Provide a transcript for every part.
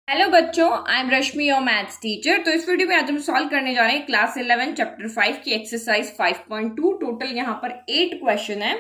Hello बच्चों, I am Rashmi your maths teacher. तो इस वीडियो में आज हम सॉल्व करने जा रहे हैं क्लास 11 चैप्टर 5 की एक्सरसाइज 5.2। टोटल यहाँ पर 8 क्वेश्चन है।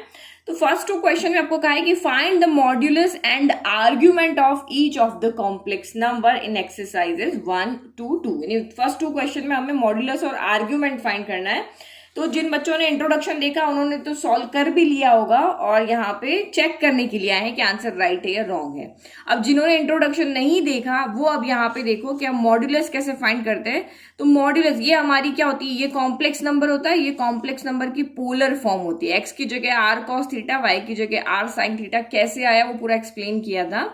तो फर्स्ट 2 क्वेश्चन में आपको कहा है कि find the modulus and argument of each of the complex number in exercises 1 to 2। यानी फर्स्ट 2 क्वेश्चन में हमें मॉड्यूलस और आर्ग्यूमेंट फाइंड करना है। तो जिन बच्चों ने इंट्रोडक्शन देखा उन्होंने तो सॉल्व कर भी लिया होगा और यहाँ पे चेक करने के लिए आए हैं कि आंसर राइट है या रॉन्ग है। अब जिन्होंने इंट्रोडक्शन नहीं देखा वो अब यहाँ पे देखो कि हम मॉड्यूलस कैसे फाइंड करते हैं। तो मॉड्यूलस ये हमारी क्या होती है, ये कॉम्प्लेक्स नंबर होता है। ये कॉम्प्लेक्स नंबर की पोलर फॉर्म होती है। एक्स की जगह आर कॉस थीटा, वाई की जगह आर साइन थीटा कैसे आया वो पूरा एक्सप्लेन किया था।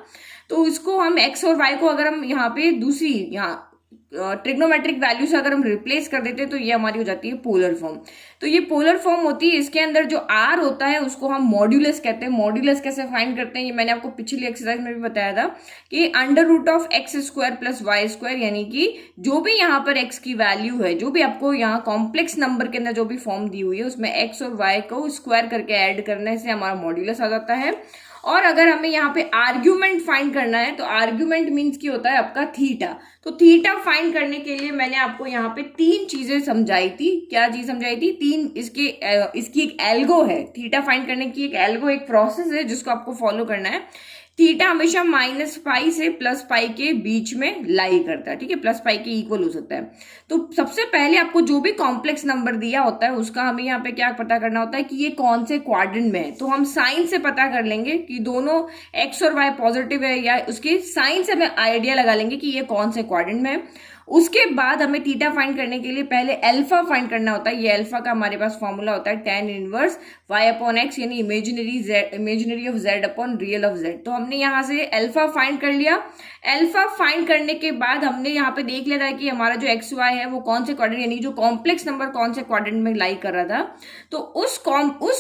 तो इसको हम एक्स और वाई को अगर हम यहाँ पे दूसरी यहाँ ट्रिग्नोमेट्रिक वैल्यू से अगर हम रिप्लेस कर देते हैं तो ये हमारी हो जाती है पोलर फॉर्म। तो ये पोलर फॉर्म होती है। इसके अंदर जो आर होता है उसको हम मॉड्यूलस कहते हैं। मॉड्यूलस कैसे फाइंड करते हैं ये मैंने आपको पिछली एक्सरसाइज में भी बताया था कि under root of x square plus y square, यानी कि जो भी यहाँ पर एक्स की वैल्यू है, जो भी आपको यहाँ कॉम्प्लेक्स नंबर के अंदर जो भी फॉर्म दी हुई है उसमें एक्स और वाई को स्क्वायर करके ऐड करने से हमारा मॉड्यूलस आ जाता है। और अगर हमें यहाँ पे आर्ग्यूमेंट फाइंड करना है तो आर्ग्यूमेंट मीन्स की होता है आपका थीटा। तो थीटा फाइंड करने के लिए मैंने आपको यहाँ पे 3 चीजें समझाई थी। क्या चीज समझाई थी? 3 इसकी एक एल्गो है। थीटा फाइंड करने की एक एल्गो, एक प्रोसेस है जिसको आपको फॉलो करना है। थीटा हमेशा माइनस पाई से प्लस पाई के बीच में लाई करता है, ठीक है। प्लस पाई के इक्वल हो सकता है। तो सबसे पहले आपको जो भी कॉम्प्लेक्स नंबर दिया होता है उसका हमें यहाँ पे क्या पता करना होता है कि ये कौन से क्वाड्रेंट में है। तो हम साइन से पता कर लेंगे कि दोनों एक्स और वाई पॉजिटिव है, या उसके साइन से हमें आइडिया लगा लेंगे कि ये कौन से क्वाड्रेंट में है। उसके बाद हमें थीटा फाइंड करने के लिए पहले अल्फा फाइंड करना होता है। ये अल्फा का हमारे पास फॉर्मूला होता है tan inverse y upon x, यानी imaginary of z upon real of z। तो हमने यहाँ से अल्फा फाइंड कर लिया। अल्फा फाइंड करने के बाद हमने यहाँ पे देख लिया था कि हमारा जो एक्स वाई है वो कौन से क्वाड्रेंट, यानी जो कॉम्प्लेक्स नंबर कौन से क्वाड्रेंट में लाई कर रहा था। तो उस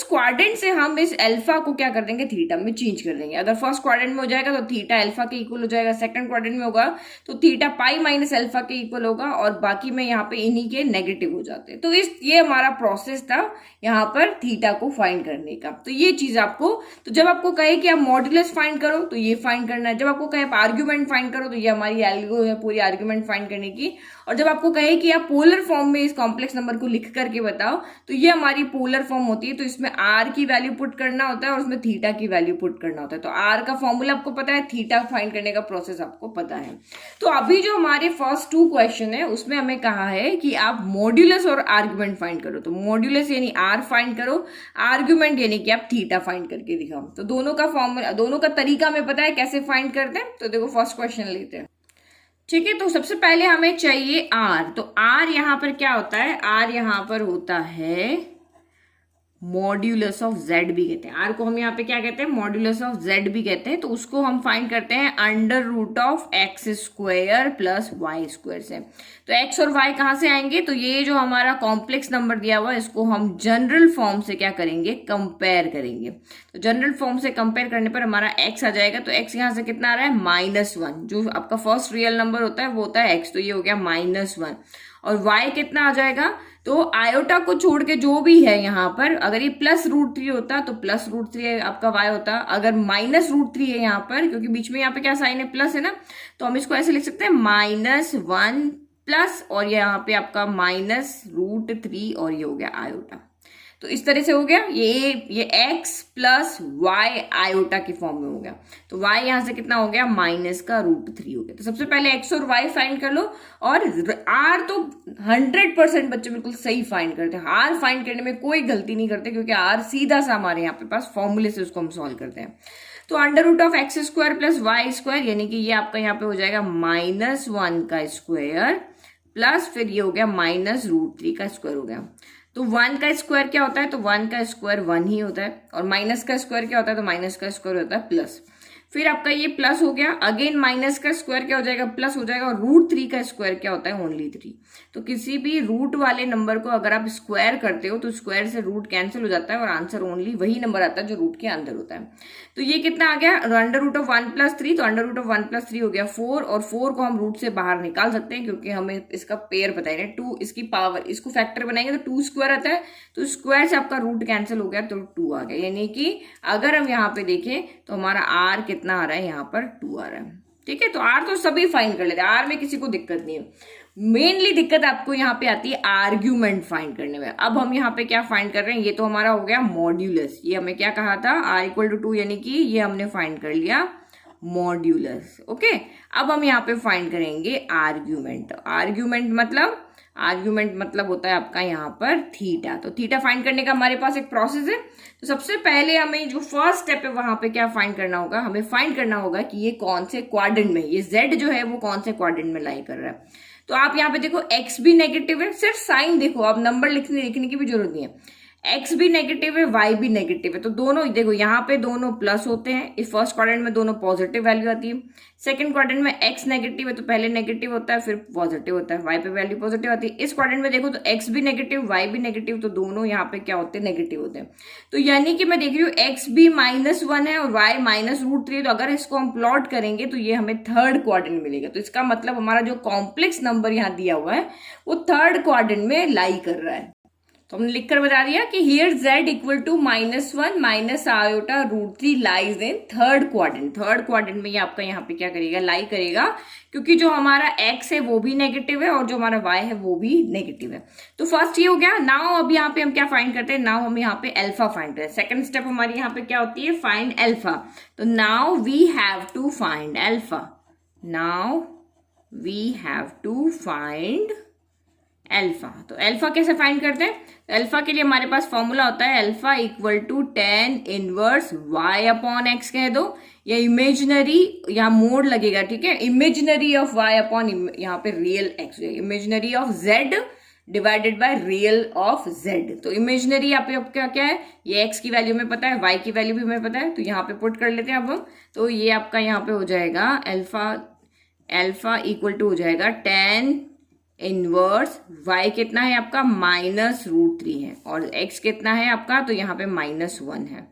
क्वाड्रेंट से हम इस अल्फा को क्या कर देंगे, थीटा में चेंज कर देंगे। अगर फर्स्ट क्वाड्रेंट में हो जाएगा तो थीटा अल्फा के इक्वल हो जाएगा। सेकंड क्वाड्रेंट में होगा तो थीटा पाई माइनस अल्फा के इक्वल होगा, और बाकी में यहाँ पे इन्हीं के नेगेटिव हो जाते हैं। तो ये हमारा प्रोसेस था यहाँ पर थीटा को फाइंड करने का। तो ये चीज आपको, तो जब आपको कहे कि आप मॉड्यूलस फाइंड करो तो ये फाइंड करना है। जब आपको कहे आप आर्ग्यूमेंट फाइंड करो तो ये हमारी एल्गो है पूरी आर्ग्यूमेंट फाइंड करने की। और जब आपको कहे कि आप पोलर फॉर्म में इस कॉम्प्लेक्स नंबर को लिख करके बताओ तो ये हमारी पोलर फॉर्म होती है। तो इसमें आर की वैल्यू पुट करना होता है और उसमें थीटा की वैल्यू पुट करना होता है। तो आर का फॉर्मूला आपको पता है, थीटा फाइंड करने का प्रोसेस आपको पता है। तो अभी जो हमारे फर्स्ट 2 क्वेश्चन है उसमें हमें कहा है कि आप मॉड्यूलस और आर्ग्यूमेंट फाइंड करो। तो मॉड्यूलस यानी आर फाइंड करो, आर्ग्यूमेंट यानी कि आप थीटा फाइंड करके दिखाओ। तो दोनों का फॉर्मूला, दोनों का तरीका हमें पता है कैसे फाइंड करते हैं। तो देखो फर्स्ट क्वेश्चन लेते हैं, ठीक है। तो सबसे पहले हमें चाहिए आर। तो आर यहां पर क्या होता है, आर यहां पर होता है मॉड्यूलस ऑफ जेड भी कहते हैं। आर को हम यहाँ पे क्या कहते हैं, मॉड्यूलस ऑफ जेड भी कहते हैं। तो उसको हम फाइंड करते हैं under root of x square plus y square से। तो एक्स और वाई कहाँ से आएंगे, तो ये जो हमारा कॉम्प्लेक्स नंबर दिया हुआ है इसको हम जनरल फॉर्म से क्या करेंगे, कंपेयर करेंगे। तो जनरल फॉर्म से कंपेयर करने पर हमारा एक्स आ जाएगा। तो एक्स यहाँ से कितना आ रहा है, -1। जो आपका फर्स्ट रियल नंबर होता है वो होता है एक्स, तो ये हो गया -1। और y कितना आ जाएगा, तो आयोटा को छोड़ के जो भी है यहाँ पर, अगर ये +√3 होता तो +√3 आपका y होता। अगर -√3 है यहाँ पर, क्योंकि बीच में यहाँ पे क्या साइन है, प्लस है ना, तो हम इसको ऐसे लिख सकते हैं -1 प्लस, और ये यहाँ पे आपका -√3 और ये हो गया आयोटा। तो इस तरह से हो गया ये x प्लस वाई आयोटा की फॉर्म में हो गया। तो y यहां से कितना हो गया, -√3 हो गया। तो सबसे पहले x और y फाइंड कर लो। और r तो 100% बच्चे बिल्कुल सही फाइंड करते हैं। r फाइंड करने में कोई गलती नहीं करते, क्योंकि r सीधा सा हमारे यहाँ पे पास फॉर्मूले से उसको हम सॉल्व करते हैं। तो under root of x square plus y square, यानी कि ये आपका यहाँ पे हो जाएगा -1 का स्क्वायर प्लस फिर ये हो गया -√3 का स्क्वायर हो गया। तो 1 का स्क्वायर क्या होता है, तो 1 का स्क्वायर 1 ही होता है। और माइनस का स्क्वायर क्या होता है, तो माइनस का स्क्वायर होता है प्लस। फिर आपका ये प्लस हो गया, अगेन माइनस का स्क्वायर क्या हो जाएगा, प्लस हो जाएगा। और √3 का स्क्वायर क्या होता है, ओनली 3। तो किसी भी रूट वाले नंबर को अगर आप स्क्वायर करते हो तो स्क्वायर से रूट कैंसिल हो जाता है और आंसर ओनली वही नंबर आता है जो रूट के अंदर होता है। तो ये कितना आ गया, अंडर रूट ऑफ 1 + 3। तो अंडर रूट ऑफ 1 + 3 हो गया 4, और 4 को हम रूट से बाहर निकाल सकते हैं क्योंकि हमें इसका पेयर पता है 2, इसकी पावर, इसको फैक्टर बनाएंगे तो 2 स्क्वायर आता है। तो स्क्वायर से आपका रूट कैंसिल हो गया तो 2 आ गया। यानी कि अगर हम यहाँ पे देखें तो हमारा r कितना आ रहा है, यहाँ पर 2 आ रहा है। ठीक है। तो आर तो सभी फाइंड कर लेते हैं, आर में किसी को दिक्कत नहीं है। मेनली दिक्कत आपको यहाँ पे आती है आर्ग्यूमेंट फाइंड करने में। अब हम यहाँ पे क्या फाइंड कर रहे हैं, ये तो हमारा हो गया मॉड्यूलस, ये हमें क्या कहा था, आर इक्वल टू 2, यानी कि ये हमने फाइंड कर लिया मॉड्यूलस। ओके, अब हम यहाँ पे फाइंड करेंगे आर्ग्यूमेंट। आर्ग्यूमेंट मतलब होता है आपका यहाँ पर थीटा। तो थीटा फाइंड करने का हमारे पास एक प्रोसेस है। तो सबसे पहले हमें जो फर्स्ट स्टेप है वहां पे क्या फाइंड करना होगा, हमें फाइंड करना होगा कि ये कौन से क्वाड्रेंट में, ये z जो है वो कौन से क्वाड्रेंट में लाई कर रहा है। तो आप यहाँ पे देखो x भी नेगेटिव है, सिर्फ साइन देखो, अब नंबर लिखने की भी जरूरत नहीं है। x भी नेगेटिव है, y भी नेगेटिव है, तो दोनों देखो यहाँ पे दोनों प्लस होते हैं। इस फर्स्ट क्वाड्रेंट में दोनों पॉजिटिव वैल्यू आती है। सेकंड क्वाड्रेंट में x नेगेटिव है तो पहले नेगेटिव होता है फिर पॉजिटिव होता है, y पे वैल्यू पॉजिटिव आती है। इस क्वाड्रेंट में देखो तो x भी नेगेटिव y भी नेगेटिव, तो दोनों यहाँ पे क्या होते हैं, नेगेटिव होते हैं। तो यानी कि मैं देख रही हूँ x भी -1 है और y -√3 है। तो अगर इसको हम प्लॉट करेंगे तो ये हमें थर्ड क्वाड्रेंट मिलेगा। तो इसका मतलब हमारा जो कॉम्प्लेक्स नंबर यहाँ दिया हुआ है वो थर्ड क्वाड्रेंट में लाई कर रहा है। तो हमने लिखकर बता दिया कि here z equal to -1 minus iota √3 lies in third quadrant. Third quadrant में ये आपका यहाँ पे क्या करेगा, लाई करेगा, क्योंकि जो हमारा x है वो भी नेगेटिव है और जो हमारा y है वो भी नेगेटिव है। तो फर्स्ट ये हो गया। नाउ अब यहाँ पे हम क्या फाइंड करते हैं, नाउ हम यहाँ पे अल्फा फाइंड करते हैं। सेकंड स्टेप हमारी यहाँ पे क्या होती है, फाइंड अल्फा। तो now we have to find alpha. Now we have to find alpha. तो अल्फा कैसे फाइंड करते हैं, अल्फा के लिए हमारे पास फॉर्मूला होता है alpha equal to tan inverse y upon x कह दो, या इमेजिनरी, यहाँ मोड लगेगा, ठीक है, इमेजिनरी ऑफ y अपॉन यहाँ पे real x, imaginary of z divided by real of z। तो इमेजिनरी यहाँ पे क्या क्या है, ये x की वैल्यू में पता है, y की वैल्यू भी हमें पता है, तो यहाँ पे पुट कर लेते हैं अब हम। तो ये आपका यहाँ पे हो जाएगा अल्फा इक्वल टू हो जाएगा tan इनवर्स y कितना है आपका, -√3 है, और x कितना है आपका, तो यहाँ पे -1 है।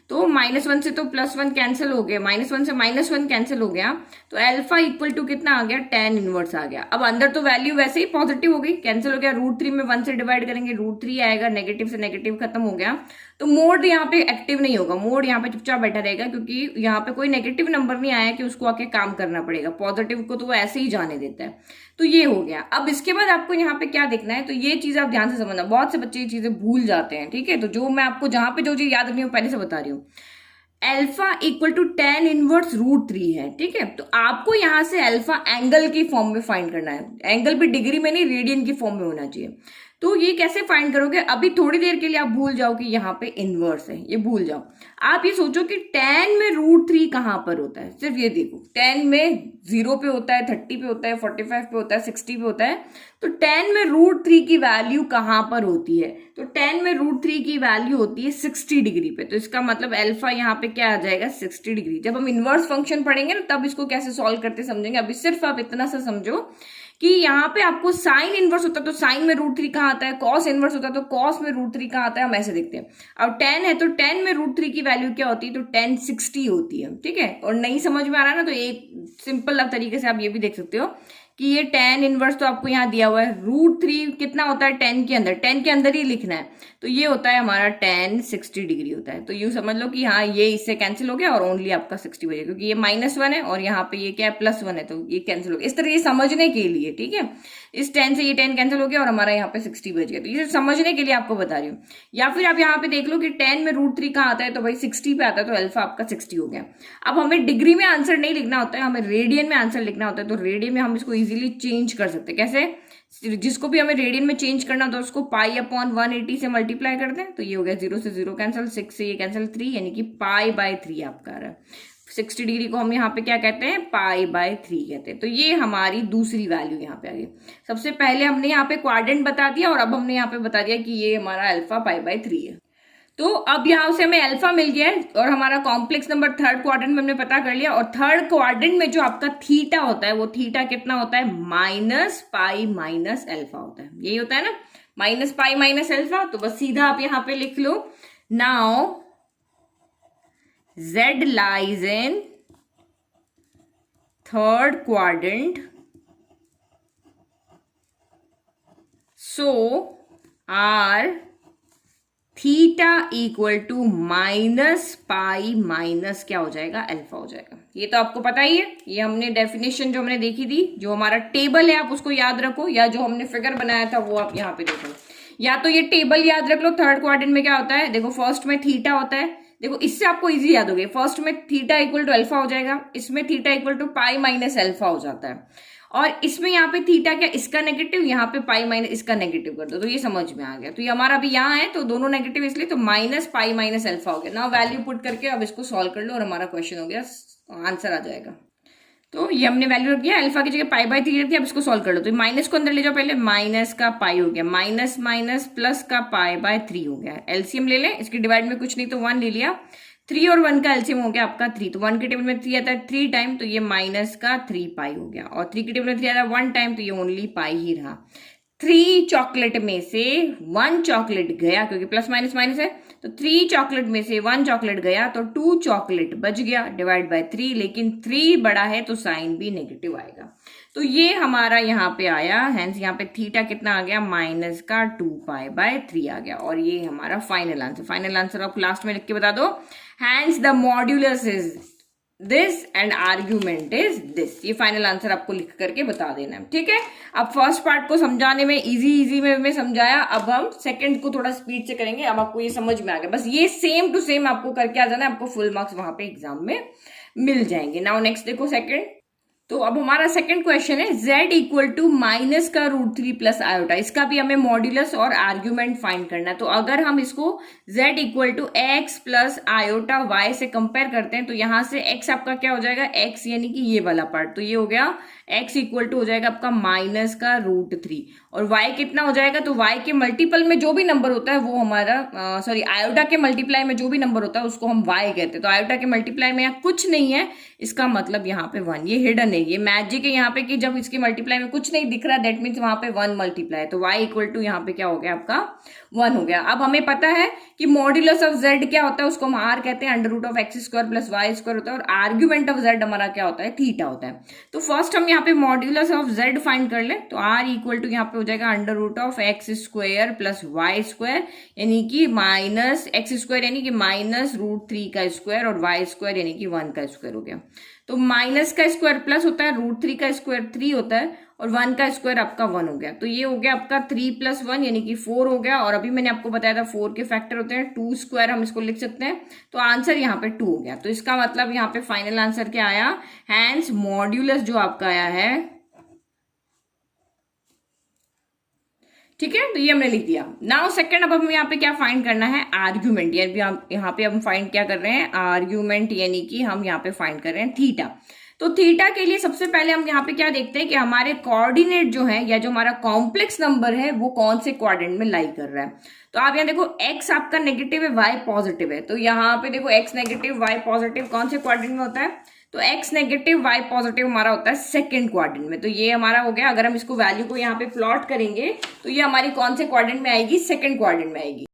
तो -1 से तो +1 कैंसिल हो गया, -1 से -1 कैंसिल हो गया, तो अल्फा इक्वल टू कितना आ गया, tan इनवर्स आ गया। अब अंदर तो वैल्यू वैसे ही पॉजिटिव हो गई, कैंसिल हो गया, √3 में 1 से डिवाइड करेंगे √3 आएगा, नेगेटिव से नेगेटिव खत्म हो गया। तो मोड यहाँ पे एक्टिव नहीं होगा, मोड यहाँ पे चुपचाप बैठा रहेगा, क्योंकि यहाँ पे कोई नेगेटिव नंबर नहीं आया कि उसको आके काम करना पड़ेगा, पॉजिटिव को तो वो ऐसे ही जाने देता है। तो ये हो गया। अब इसके बाद आपको यहाँ पे क्या देखना है, तो ये चीज आप ध्यान से समझना, बहुत से बच्चे ये चीजें भूल जाते हैं, ठीक है। तो जो मैं आपको जहां पे जो चीज याद रखनी है पहले से बता रही हूँ। Alpha equal to tan inverse √3 है, ठीक है। तो आपको यहां से अल्फा एंगल की फॉर्म में फाइंड करना है, एंगल भी डिग्री में नहीं, रेडियन की फॉर्म में होना चाहिए। तो ये कैसे फाइंड करोगे, अभी थोड़ी देर के लिए आप भूल जाओ कि यहाँ पे इनवर्स है, ये भूल जाओ। आप ये सोचो कि tan में √3 कहां पर होता है, सिर्फ ये देखो, tan में 0 पे होता है, 30 पे होता है, 45 पे होता है, 60 पे होता है। तो tan में √3 की वैल्यू कहां पर होती है, तो tan में √3 की वैल्यू होती है 60 डिग्री पे। तो इसका मतलब अल्फा यहाँ पे क्या आ जाएगा, 60 डिग्री। जब हम इनवर्स फंक्शन पढ़ेंगे ना तब इसको कैसे सॉल्व करते समझेंगे। अभी सिर्फ आप इतना सा समझो कि यहाँ पे आपको साइन इनवर्स होता है तो साइन में √3 कहाँ आता है, कॉस इनवर्स होता है तो कॉस में √3 कहाँ आता है, हम ऐसे देखते हैं। अब tan है तो tan में √3 की वैल्यू क्या होती है, तो tan 60 होती है, ठीक है। और नहीं समझ में आ रहा है ना, तो एक सिंपल तरीके से आप ये भी देख सकते हो कि ये tan इनवर्स तो आपको यहाँ दिया हुआ है, √3 कितना होता है tan के अंदर ही लिखना है। तो ये होता है हमारा tan 60 डिग्री होता है। तो यूं समझ लो कि हाँ ये इससे कैंसिल हो गया और ओनली आपका 60 बजेगा, क्योंकि ये -1 है और यहाँ पे ये क्या है +1 है, तो ये कैंसिल हो गया। इस तरह ये समझने के लिए, ठीक है, इस 10 से ये 10 कैंसिल हो गया और हमारा यहाँ पे 60 बच गया। तो ये समझने के लिए आपको बता रही हूँ। या फिर आप यहाँ पे देख लो कि tan में √3 कहाँ आता है, तो भाई 60 पे आता है, तो अल्फा आपका 60 हो गया। अब हमें डिग्री में आंसर नहीं लिखना होता है, हमें रेडियन में आंसर लिखना होता है। तो रेडियन में हम इसको इजीली चेंज कर सकते हैं। कैसे, जिसको भी हमें रेडियन में चेंज करना होता है उसको π/180 से मल्टीप्लाई करते हैं। तो ये हो गया 0 से 0 कैंसिल, 6 से ये कैंसिल, 3 यानी कि π/3 आपका आ रहा है। 60 डिग्री को हम यहाँ पे क्या कहते हैं, π/3 कहते हैं। तो ये हमारी दूसरी वैल्यू यहाँ पे आ गई। सबसे पहले हमने यहाँ पे क्वाड्रेंट बता दिया और अब हमने यहाँ पे बता दिया कि ये हमारा अल्फा π/3 है। तो अब यहाँ से हमें अल्फा मिल गया है और हमारा कॉम्प्लेक्स नंबर थर्ड क्वाड्रेंट में हमने पता कर लिया। और थर्ड क्वाड्रेंट में जो आपका थीटा होता है वो थीटा कितना होता है, -π - अल्फा होता है। यही होता है ना, -π - अल्फा। तो बस सीधा आप यहाँ पे लिख लो, now z lies in third quadrant, so our theta equal to minus pi minus क्या हो जाएगा, अल्फा हो जाएगा। ये तो आपको पता ही है, ये हमने डेफिनेशन जो हमने देखी थी, जो हमारा टेबल है आप उसको याद रखो, या जो हमने फिगर बनाया था वो आप यहाँ पे देखो, या तो ये टेबल याद रख लो। थर्ड क्वाड्रेंट में क्या होता है, देखो फर्स्ट में थीटा होता है, देखो इससे आपको इजी याद हो गया, फर्स्ट में थीटा इक्वल टू अल्फा हो जाएगा, इसमें theta equal to pi minus alpha हो जाता है, और इसमें यहाँ पे थीटा क्या, इसका नेगेटिव, यहाँ पे पाई माइनस इसका नेगेटिव कर दो, तो ये समझ में आ गया। तो ये हमारा अभी यहाँ है तो दोनों नेगेटिव, इसलिए तो माइनस पाई माइनस अल्फा हो गया। ना वैल्यू पुट करके अब इसको सॉल्व कर लो और हमारा क्वेश्चन हो गया, आंसर आ जाएगा। तो ये हमने वैल्यू रख दिया, अल्फा की जगह पाई बाय 3 रख दिया। अब इसको सॉल्व कर लो, तो माइनस को अंदर ले जाओ, पहले माइनस का पाई हो गया, माइनस माइनस प्लस का पाई बाय 3 हो गया। एलसीएम ले लें, इसकी डिवाइड में कुछ नहीं तो 1 ले लिया, 3 और 1 का एलसीएम हो गया आपका 3, तो 1 के टेबल में 3 आता है 3 टाइम, तो ये माइनस का 3 पाई हो गया, और 3 के टेबल में 3 आता है 1 टाइम, तो ये ओनली पाई ही रहा। 3 चॉकलेट में से 1 चॉकलेट गया, क्योंकि प्लस माइनस माइनस है, तो 3 चॉकलेट में से 1 चॉकलेट गया, तो 2 चॉकलेट बच गया, डिवाइड बाय 3, लेकिन 3 बड़ा है तो साइन भी नेगेटिव आएगा। तो ये हमारा यहाँ पे आया, हेंस यहाँ पे थीटा कितना आ गया, माइनस का 2 पाई बाय 3 आ गया, और ये हमारा फाइनल आंसर। फाइनल आंसर आप लास्ट में लिख के बता दो, hence the modulus is this and argument is this. ये फाइनल आंसर आपको लिख करके बता देना है, ठीक है। अब फर्स्ट पार्ट को समझाने में इजी में समझाया, अब हम सेकंड को थोड़ा स्पीड से करेंगे। अब आपको ये समझ में आ गया, बस ये सेम टू सेम आपको करके आ जाना है, आपको फुल मार्क्स वहां पे एग्जाम में मिल जाएंगे। नाउ नेक्स्ट देखो सेकंड, तो अब हमारा सेकंड क्वेश्चन है z इक्वल टू माइनस का रूट 3 प्लस आयोटा, इसका भी हमें मॉड्यूलस और आर्ग्यूमेंट फाइंड करना है। तो अगर हम इसको z equal to x plus iota y से कंपेयर करते हैं, तो यहां से x आपका क्या हो जाएगा, x यानी कि ये वाला पार्ट, तो ये हो गया x इक्वल टू हो जाएगा आपका माइनस का रूट 3, और y कितना हो जाएगा, तो y के मल्टीपल में जो भी नंबर होता है वो हमारा सॉरी आयोटा के मल्टीप्लाई में जो भी नंबर होता है उसको हम y कहते हैं। तो आयोटा के मल्टीप्लाई में यहाँ कुछ नहीं है, इसका मतलब यहाँ पे 1, ये हिडन है, ये मैजिक है यहाँ पे कि जब इसके मल्टीप्लाई में कुछ नहीं दिख रहा, दैट मीन्स वहां पे 1 मल्टीप्लाई, तो y इक्वल टू यहाँ पे क्या हो गया आपका 1 हो गया। अब हमें पता है कि मॉड्यूलस ऑफ z क्या होता है, उसको हम r कहते हैं, under root of x square plus y square होता है, और आर्ग्यूमेंट ऑफ z हमारा क्या होता है, थीटा होता है। तो फर्स्ट हम यहाँ पे मॉड्यूलस ऑफ z फाइंड कर ले, तो r इक्वल टू यहाँ पे हो जाएगा under root of x square plus y square, यानी कि माइनस एक्स स्क्वायर यानी कि माइनस रूट 3 का स्क्वायर, और वाई स्क्वायर यानी कि 1 का स्क्वायर हो गया। तो माइनस का स्क्वायर प्लस होता है, रूट 3 का स्क्वायर 3 होता है, और 1 का स्क्वायर आपका 1 हो गया। तो ये हो गया आपका 3 प्लस 1 यानी कि 4 हो गया, और अभी मैंने आपको बताया था 4 के फैक्टर होते हैं 2 स्क्वायर, हम इसको लिख सकते हैं, तो आंसर यहाँ पे 2 हो गया। तो इसका मतलब यहाँ पे फाइनल आंसर क्या आया, हेंस मॉड्यूलस जो आपका आया है, ठीक है, तो ये हमने लिख दिया। नाउ सेकंड, अब हमें यहाँ पे क्या फाइंड करना है, आर्ग्यूमेंट, यानी यहाँ पे हम फाइंड क्या कर रहे हैं, आर्ग्यूमेंट, यानी कि हम यहाँ पे फाइंड कर रहे हैं थीटा। तो थीटा के लिए सबसे पहले हम यहाँ पे क्या देखते हैं कि हमारे कोऑर्डिनेट जो है, या जो हमारा कॉम्प्लेक्स नंबर है, वो कौन से क्वाड्रेंट में लाई कर रहा है। तो आप यहाँ देखो x आपका नेगेटिव है, y पॉजिटिव है, तो यहाँ पे देखो x नेगेटिव y पॉजिटिव कौन से क्वाड्रेंट में होता है, तो x नेगेटिव y पॉजिटिव हमारा होता है सेकंड क्वाड्रेंट में। तो ये हमारा हो गया, अगर हम इसको वैल्यू को यहाँ पे प्लॉट करेंगे तो ये हमारी कौन से क्वाड्रेंट में आएगी, सेकंड क्वाड्रेंट में आएगी।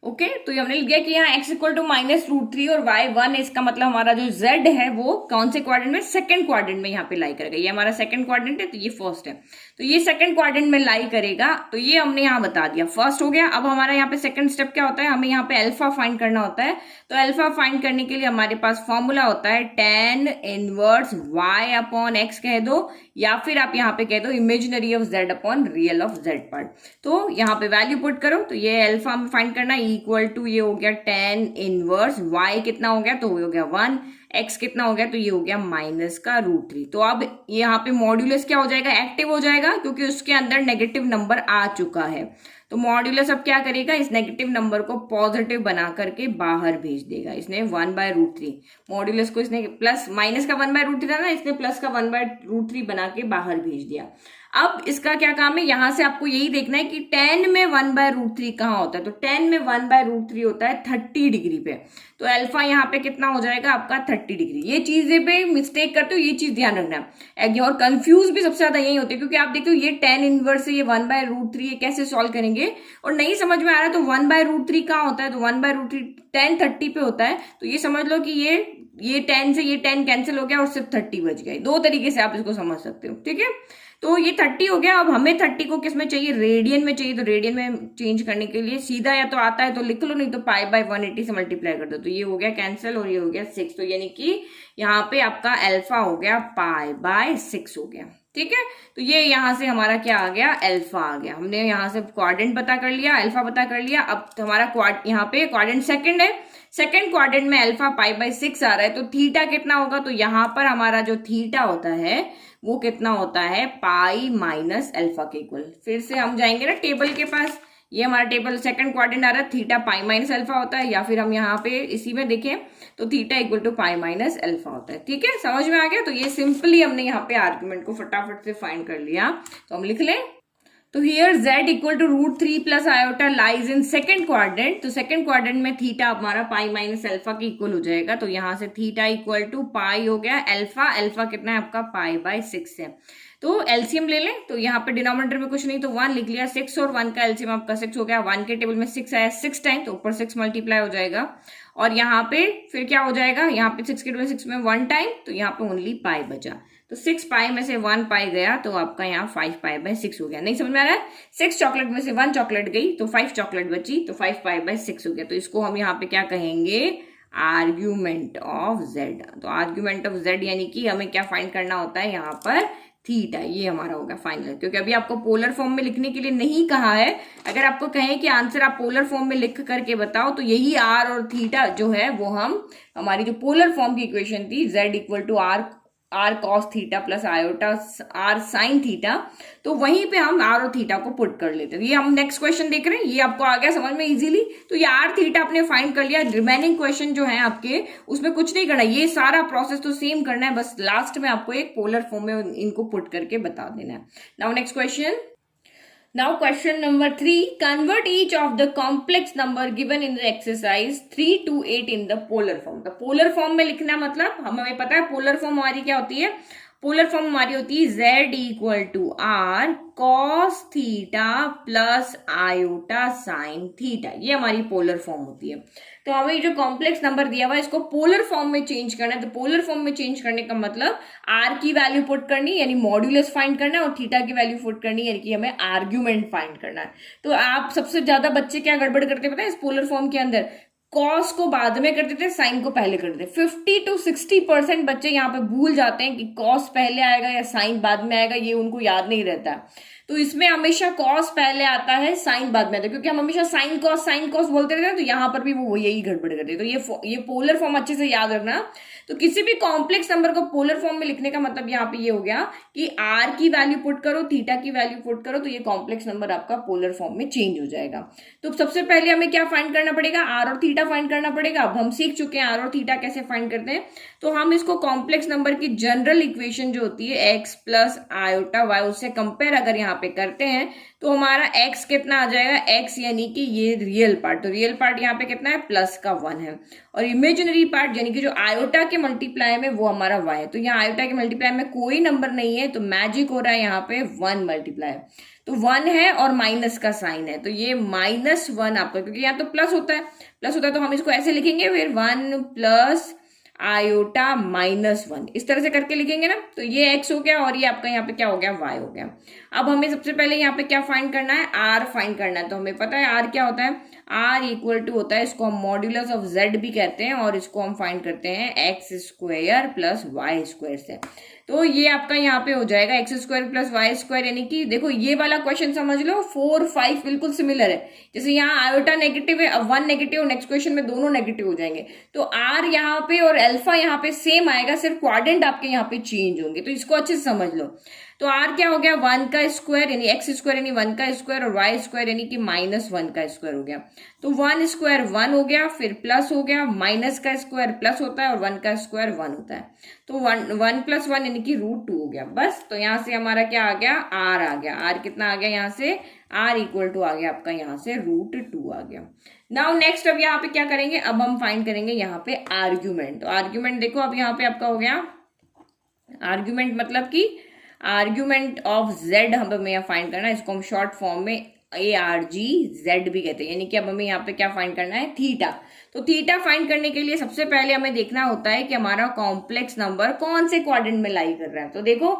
ओके, तो ये हमने लिख दिया कि यहाँ x equal to minus root 3 और y 1 है, इसका मतलब हमारा जो z है वो कौन से क्वाड्रेंट में, सेकंड क्वाड्रेंट में यहाँ पे लाई करेगा। ये हमारा सेकंड क्वाड्रेंट है, तो ये फर्स्ट है, तो ये सेकंड क्वाड्रेंट में लाई करेगा, तो ये हमने यहाँ बता दिया, फर्स्ट हो गया। अब हमारा यहाँ पे सेकंड स्टेप क्या होता है, हमें यहाँ पे अल्फा फाइंड करना होता है। तो अल्फा फाइंड करने के लिए हमारे पास फॉर्मूला होता है tan inverse y upon x कह दो, या फिर आप यहाँ पे कह दो imaginary of z upon real of z part. तो यहाँ पे वैल्यू पुट करो, तो ये अल्फा हमें फाइंड करना है, इक्वल टू ये हो गया tan इनवर्स y कितना हो गया, तो हो गया 1, x कितना हो गया, तो ये हो गया माइनस का रूट 3। तो अब यहाँ पे मॉड्यूलस क्या हो जाएगा, एक्टिव हो जाएगा, क्योंकि उसके अंदर नेगेटिव नंबर आ चुका है। तो मॉड्यूलस अब क्या करेगा, इस नेगेटिव नंबर को पॉजिटिव बना करके बाहर भेज देगा। इसने 1/√3 मॉड्यूलस को, इसने प्लस माइनस का 1/√3 था ना, इसने प्लस का 1/√3 बना के बाहर भेज दिया। अब इसका क्या काम है, यहां से आपको यही देखना है कि tan में 1/√3 कहाँ होता है, तो tan में 1/√3 होता है 30 डिग्री पे। तो अल्फा यहाँ पे कितना हो जाएगा आपका 30 डिग्री। ये चीजें पे मिस्टेक करते हो, ये चीज ध्यान रखना है, और कंफ्यूज भी सबसे ज्यादा यही होते हैं, क्योंकि आप देखते हो ये tan इनवर्स है, ये 1/√3, ये कैसे सॉल्व करेंगे, और नहीं समझ में आ रहा है तो 1/√3 कहाँ होता है, तो 1/√3 tan 30 पे होता है। तो ये समझ लो कि ये ये 10 से ये 10 कैंसिल हो गया और सिर्फ 30 बच गया। दो तरीके से आप इसको समझ सकते हो, ठीक है। तो ये 30 हो गया। अब हमें 30 को किस में चाहिए, रेडियन में चाहिए। तो रेडियन में चेंज करने के लिए सीधा या तो आता है तो लिख लो, नहीं तो पाई बाय 180 से मल्टीप्लाई कर दो। तो ये हो गया कैंसिल और ये हो गया 6। तो यानी कि यहाँ पे आपका अल्फा हो गया पाई बाय 6 हो गया, ठीक है। तो ये यहाँ से हमारा क्या आ गया, अल्फा आ गया। हमने यहाँ से क्वाड्रेंट पता कर लिया, अल्फा पता कर लिया। अब हमारा यहाँ पे क्वाड्रेंट सेकंड है, सेकंड क्वाड्रेंट में अल्फा पाई बाय 6 आ रहा है। तो थीटा कितना होगा, तो यहाँ पर हमारा जो थीटा होता है वो कितना होता है, पाई माइनस अल्फा के इक्वल। फिर से हम जाएंगे ना टेबल के पास, ये हमारा टेबल सेकंड क्वाड्रेंट आ रहा है, थीटा पाई माइनस अल्फा होता है। या फिर हम यहाँ पे इसी में देखें तो theta equal to pi minus alpha होता है, ठीक है। समझ में आ गया। तो ये सिंपली हमने यहाँ पे आर्गुमेंट को फटाफट से फाइंड कर लिया। तो हम लिख लें, तो here z equal to √3 plus iota lies in second quadrant. तो सेकंड क्वाड्रेंट में थीटा हमारा पाई माइनस अल्फा के इक्वल हो जाएगा। तो यहाँ से थीटा इक्वल टू पाई हो गया, अल्फा अल्फा कितना है आपका पाई बाय 6 है। तो एलसीएम ले लें। तो यहाँ पे डिनोमिनेटर में कुछ नहीं तो 1 लिख लिया, 6 और 1 का एलसीएम आपका 6 हो गया। 1 के टेबल में 6 आया 6 टाइम, तो ऊपर 6 मल्टीप्लाई हो जाएगा। और यहाँ पे फिर क्या हो जाएगा, यहाँ पे 6 के टेबल 6 में 1 टाइम, तो यहाँ पे ओनली पाई बचा। तो 6 पाई में से 1 पाई गया, तो आपका यहाँ 5 पाई बाय 6 हो गया। नहीं समझ में आ रहा है, 6 चॉकलेट में से 1 चॉकलेट गई तो 5 चॉकलेट बची, तो 5 पाई बाय 6 हो गया। तो इसको हम यहाँ पे क्या कहेंगे, आर्ग्यूमेंट ऑफ जेड। तो आर्ग्यूमेंट ऑफ जेड यानी कि हमें क्या फाइंड करना होता है यहाँ पर, थीटा। ये हमारा होगा फाइनल, क्योंकि अभी आपको पोलर फॉर्म में लिखने के लिए नहीं कहा है। अगर आपको कहें कि आंसर आप पोलर फॉर्म में लिख करके बताओ, तो यही आर और थीटा जो है वो हम, हमारी जो पोलर फॉर्म की इक्वेशन थी z equal to r cos theta plus iota r sine theta, तो वहीं पे हम आर और थीटा को पुट कर लेते हैं। ये हम नेक्स्ट क्वेश्चन देख रहे हैं, ये आपको आ गया समझ में इजीली। तो ये आर थीटा आपने फाइंड कर लिया। रिमेनिंग क्वेश्चन जो है आपके, उसमें कुछ नहीं करना, ये सारा प्रोसेस तो सेम करना है, बस लास्ट में आपको एक पोलर फॉर्म में इनको पुट करके बता देना है। Now next question. Now question number 3, convert each of the complex number given in the exercise 3 to 8 in the polar form। तो polar form में लिखना मतलब हमें पता है polar form हमारी क्या होती है, पोलर फॉर्म हमारी होती है z equal to r cos theta plus iota sine theta. ये हमारी पोलर फॉर्म होती है। तो हमें जो कॉम्प्लेक्स नंबर दिया हुआ है इसको पोलर फॉर्म में चेंज करना है। तो पोलर फॉर्म में चेंज करने का मतलब आर की वैल्यू पुट करनी यानी मॉड्यूलस फाइंड करना है, और थीटा की वैल्यू पुट करनी यानी कि हमें आर्ग्यूमेंट फाइंड करना है। तो आप सबसे ज्यादा बच्चे क्या गड़बड़ करते पता है इस पोलर फॉर्म के अंदर, कॉस को बाद में कर देते हैं, साइन को पहले कर देते हैं। 50 to 60% बच्चे यहाँ पे भूल जाते हैं कि कॉस पहले आएगा या साइन बाद में आएगा, ये उनको याद नहीं रहता। तो इसमें हमेशा कॉस पहले आता है, साइन बाद में आता है, क्योंकि हम हमेशा साइन कॉस बोलते रहते हैं। तो यहाँ पर भी वो यही गड़बड़ करते हैं। तो ये पोलर फॉर्म अच्छे से याद रखना। तो किसी भी कॉम्प्लेक्स नंबर को पोलर फॉर्म में लिखने का मतलब यहाँ पे ये हो गया कि आर की वैल्यू पुट करो, थीटा की वैल्यू पुट करो, तो ये कॉम्प्लेक्स नंबर आपका पोलर फॉर्म में चेंज हो जाएगा। तो सबसे पहले हमें क्या फाइंड करना पड़ेगा, आर और थीटा फाइंड करना पड़ेगा। अब हम सीख चुके हैं आर और थीटा कैसे फाइंड करते हैं। तो हम इसको कॉम्प्लेक्स नंबर की जनरल इक्वेशन जो होती है x प्लस आयोटा y, उससे कंपेयर अगर यहाँ पे करते हैं तो हमारा x कितना आ जाएगा, x यानी कि ये रियल पार्ट, तो रियल पार्ट यहाँ पे कितना है प्लस का 1 है, और इमेजिनरी पार्ट यानी कि जो आयोटा के मल्टीप्लाई में वो हमारा y है। तो यहाँ आयोटा के मल्टीप्लाई में कोई नंबर नहीं है, तो मैजिक हो रहा है यहाँ पे 1 मल्टीप्लाई, तो 1 है और माइनस का साइन है, तो ये -1 आपका, क्योंकि यहाँ तो प्लस होता है तो हम इसको ऐसे लिखेंगे, फिर 1 प्लस आयोटा -1 इस तरह से करके लिखेंगे ना। तो ये x हो गया और ये आपका यहाँ पे क्या हो गया, y हो गया। अब हमें सबसे पहले यहाँ पे क्या फाइंड करना है, r फाइंड करना है। तो हमें पता है r क्या होता है, r इक्वल टू होता है, इसको हम मॉड्यूलस ऑफ z भी कहते हैं, और इसको हम फाइंड करते हैं x square plus y square से। तो ये आपका यहाँ पे हो जाएगा x square plus y square, यानी कि देखो ये वाला क्वेश्चन समझ लो 4, 5 बिल्कुल सिमिलर है। जैसे यहाँ आयोटा नेगेटिव है, अब 1 नेगेटिव, नेक्स्ट क्वेश्चन में दोनों नेगेटिव हो जाएंगे। तो r यहाँ पे और अल्फा यहाँ पे सेम आएगा, सिर्फ क्वाड्रेंट आपके यहाँ पे चेंज होंगे। तो इसको अच्छे से समझ लो। तो r क्या हो गया, 1 का स्क्वायर यानी x स्क्वायर यानी 1 का स्क्वायर, और y स्क्वायर यानी कि -1 का स्क्वायर हो गया। तो 1 स्क्वायर 1 हो गया, फिर प्लस हो गया, माइनस का स्क्वायर प्लस होता है, और 1 का स्क्वायर 1 होता है। तो 1 प्लस 1 यानी कि √2 हो गया। बस, तो यहाँ से हमारा क्या आ गया, r आ गया। r कितना आ गया यहाँ से, r इक्वल टू आ गया आपका यहाँ से √2 आ गया। नाउ नेक्स्ट अब यहाँ पे क्या करेंगे, अब हम फाइंड करेंगे यहाँ पे आर्ग्यूमेंट। तो आर्ग्यूमेंट देखो अब यहाँ पे आपका हो गया आर्ग्यूमेंट, मतलब कि आर्ग्यूमेंट ऑफ z हमें यहाँ फाइंड करना है। इसको हम शॉर्ट फॉर्म में ARGZ भी कहते हैं, यानी कि अब हमें यहाँ पे क्या फाइंड करना है, थीटा। तो थीटा फाइंड करने के लिए सबसे पहले हमें देखना होता है कि हमारा कॉम्प्लेक्स नंबर कौन से क्वाड्रेंट में लाई कर रहा है। तो देखो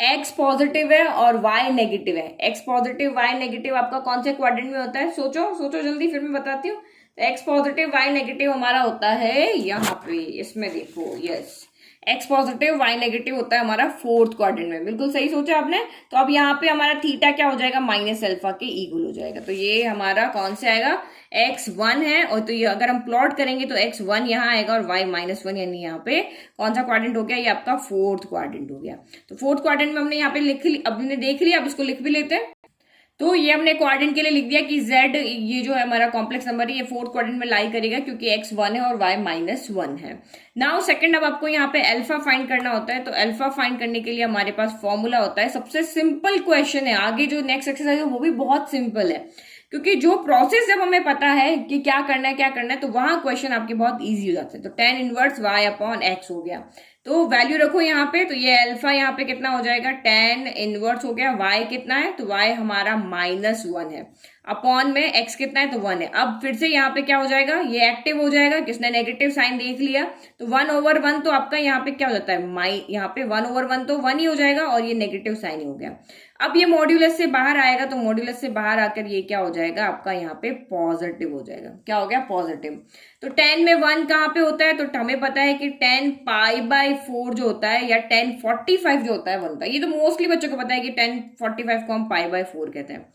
x पॉजिटिव है और y नेगेटिव है, x पॉजिटिव y नेगेटिव आपका कौन से क्वाड्रेंट में होता है, सोचो सोचो जल्दी, फिर मैं बताती हूँ। तो x पॉजिटिव y नेगेटिव हमारा होता है यहाँ पे, इसमें देखो, yes, x positive y negative होता है हमारा फोर्थ क्वाड्रेंट में, बिल्कुल सही सोचा आपने। तो अब यहाँ पे हमारा थीटा क्या हो जाएगा, माइनस अल्फा के इक्वल हो जाएगा। तो ये हमारा कौन से आएगा, x1 है, और तो ये अगर हम प्लॉट करेंगे तो x1 यहाँ आएगा और y -1, यानी यहाँ पे कौन सा क्वाड्रेंट हो गया, ये आपका फोर्थ क्वाड्रेंट हो गया। तो फोर्थ क्वाड्रेंट में हमने यहाँ पे लिख ली, अब हमने देख लिया, अब इसको लिख भी लेते हैं। तो ये हमने क्वाड्रेंट के लिए लिख दिया कि z ये जो है हमारा कॉम्प्लेक्स नंबर है, ये फोर्थ क्वाड्रेंट में लाई करेगा क्योंकि x1 है और y -1 है। नाउ सेकंड, अब आपको यहाँ पे अल्फा फाइंड करना होता है। तो अल्फा फाइंड करने के लिए हमारे पास फॉर्मूला होता है, सबसे सिंपल क्वेश्चन है। आगे जो नेक्स्ट एक्सरसाइज है वो भी बहुत सिंपल है, क्योंकि जो प्रोसेस जब हमें पता है कि क्या करना है तो वहां क्वेश्चन आपके बहुत ईजी हो जाते हैं। तो tan इनवर्स y/x हो गया, तो वैल्यू रखो यहाँ पे। तो ये अल्फा यहाँ पे कितना हो जाएगा, tan इनवर्स हो गया, y कितना है, तो y हमारा -1 है, अपॉन में x कितना है, तो 1 है। अब फिर से यहाँ पे क्या हो जाएगा, ये एक्टिव हो जाएगा, किसने नेगेटिव साइन देख लिया, तो 1/1 तो आपका यहाँ पे क्या हो जाता है, यहाँ पे 1/1 तो 1 ही हो जाएगा, और ये नेगेटिव साइन ही हो गया। अब ये मॉड्यूलस से बाहर आएगा, तो मॉड्यूलस से बाहर आकर ये क्या हो जाएगा आपका, यहाँ पे पॉजिटिव हो जाएगा। क्या हो गया, पॉजिटिव। तो 10 में 1 कहाँ पे होता है, तो हमें पता है कि 10 π/4 जो होता है, या 1045 जो होता है 1 होता है। ये तो मोस्टली बच्चों को पता है कि 1045 को हम π/4 कहते हैं।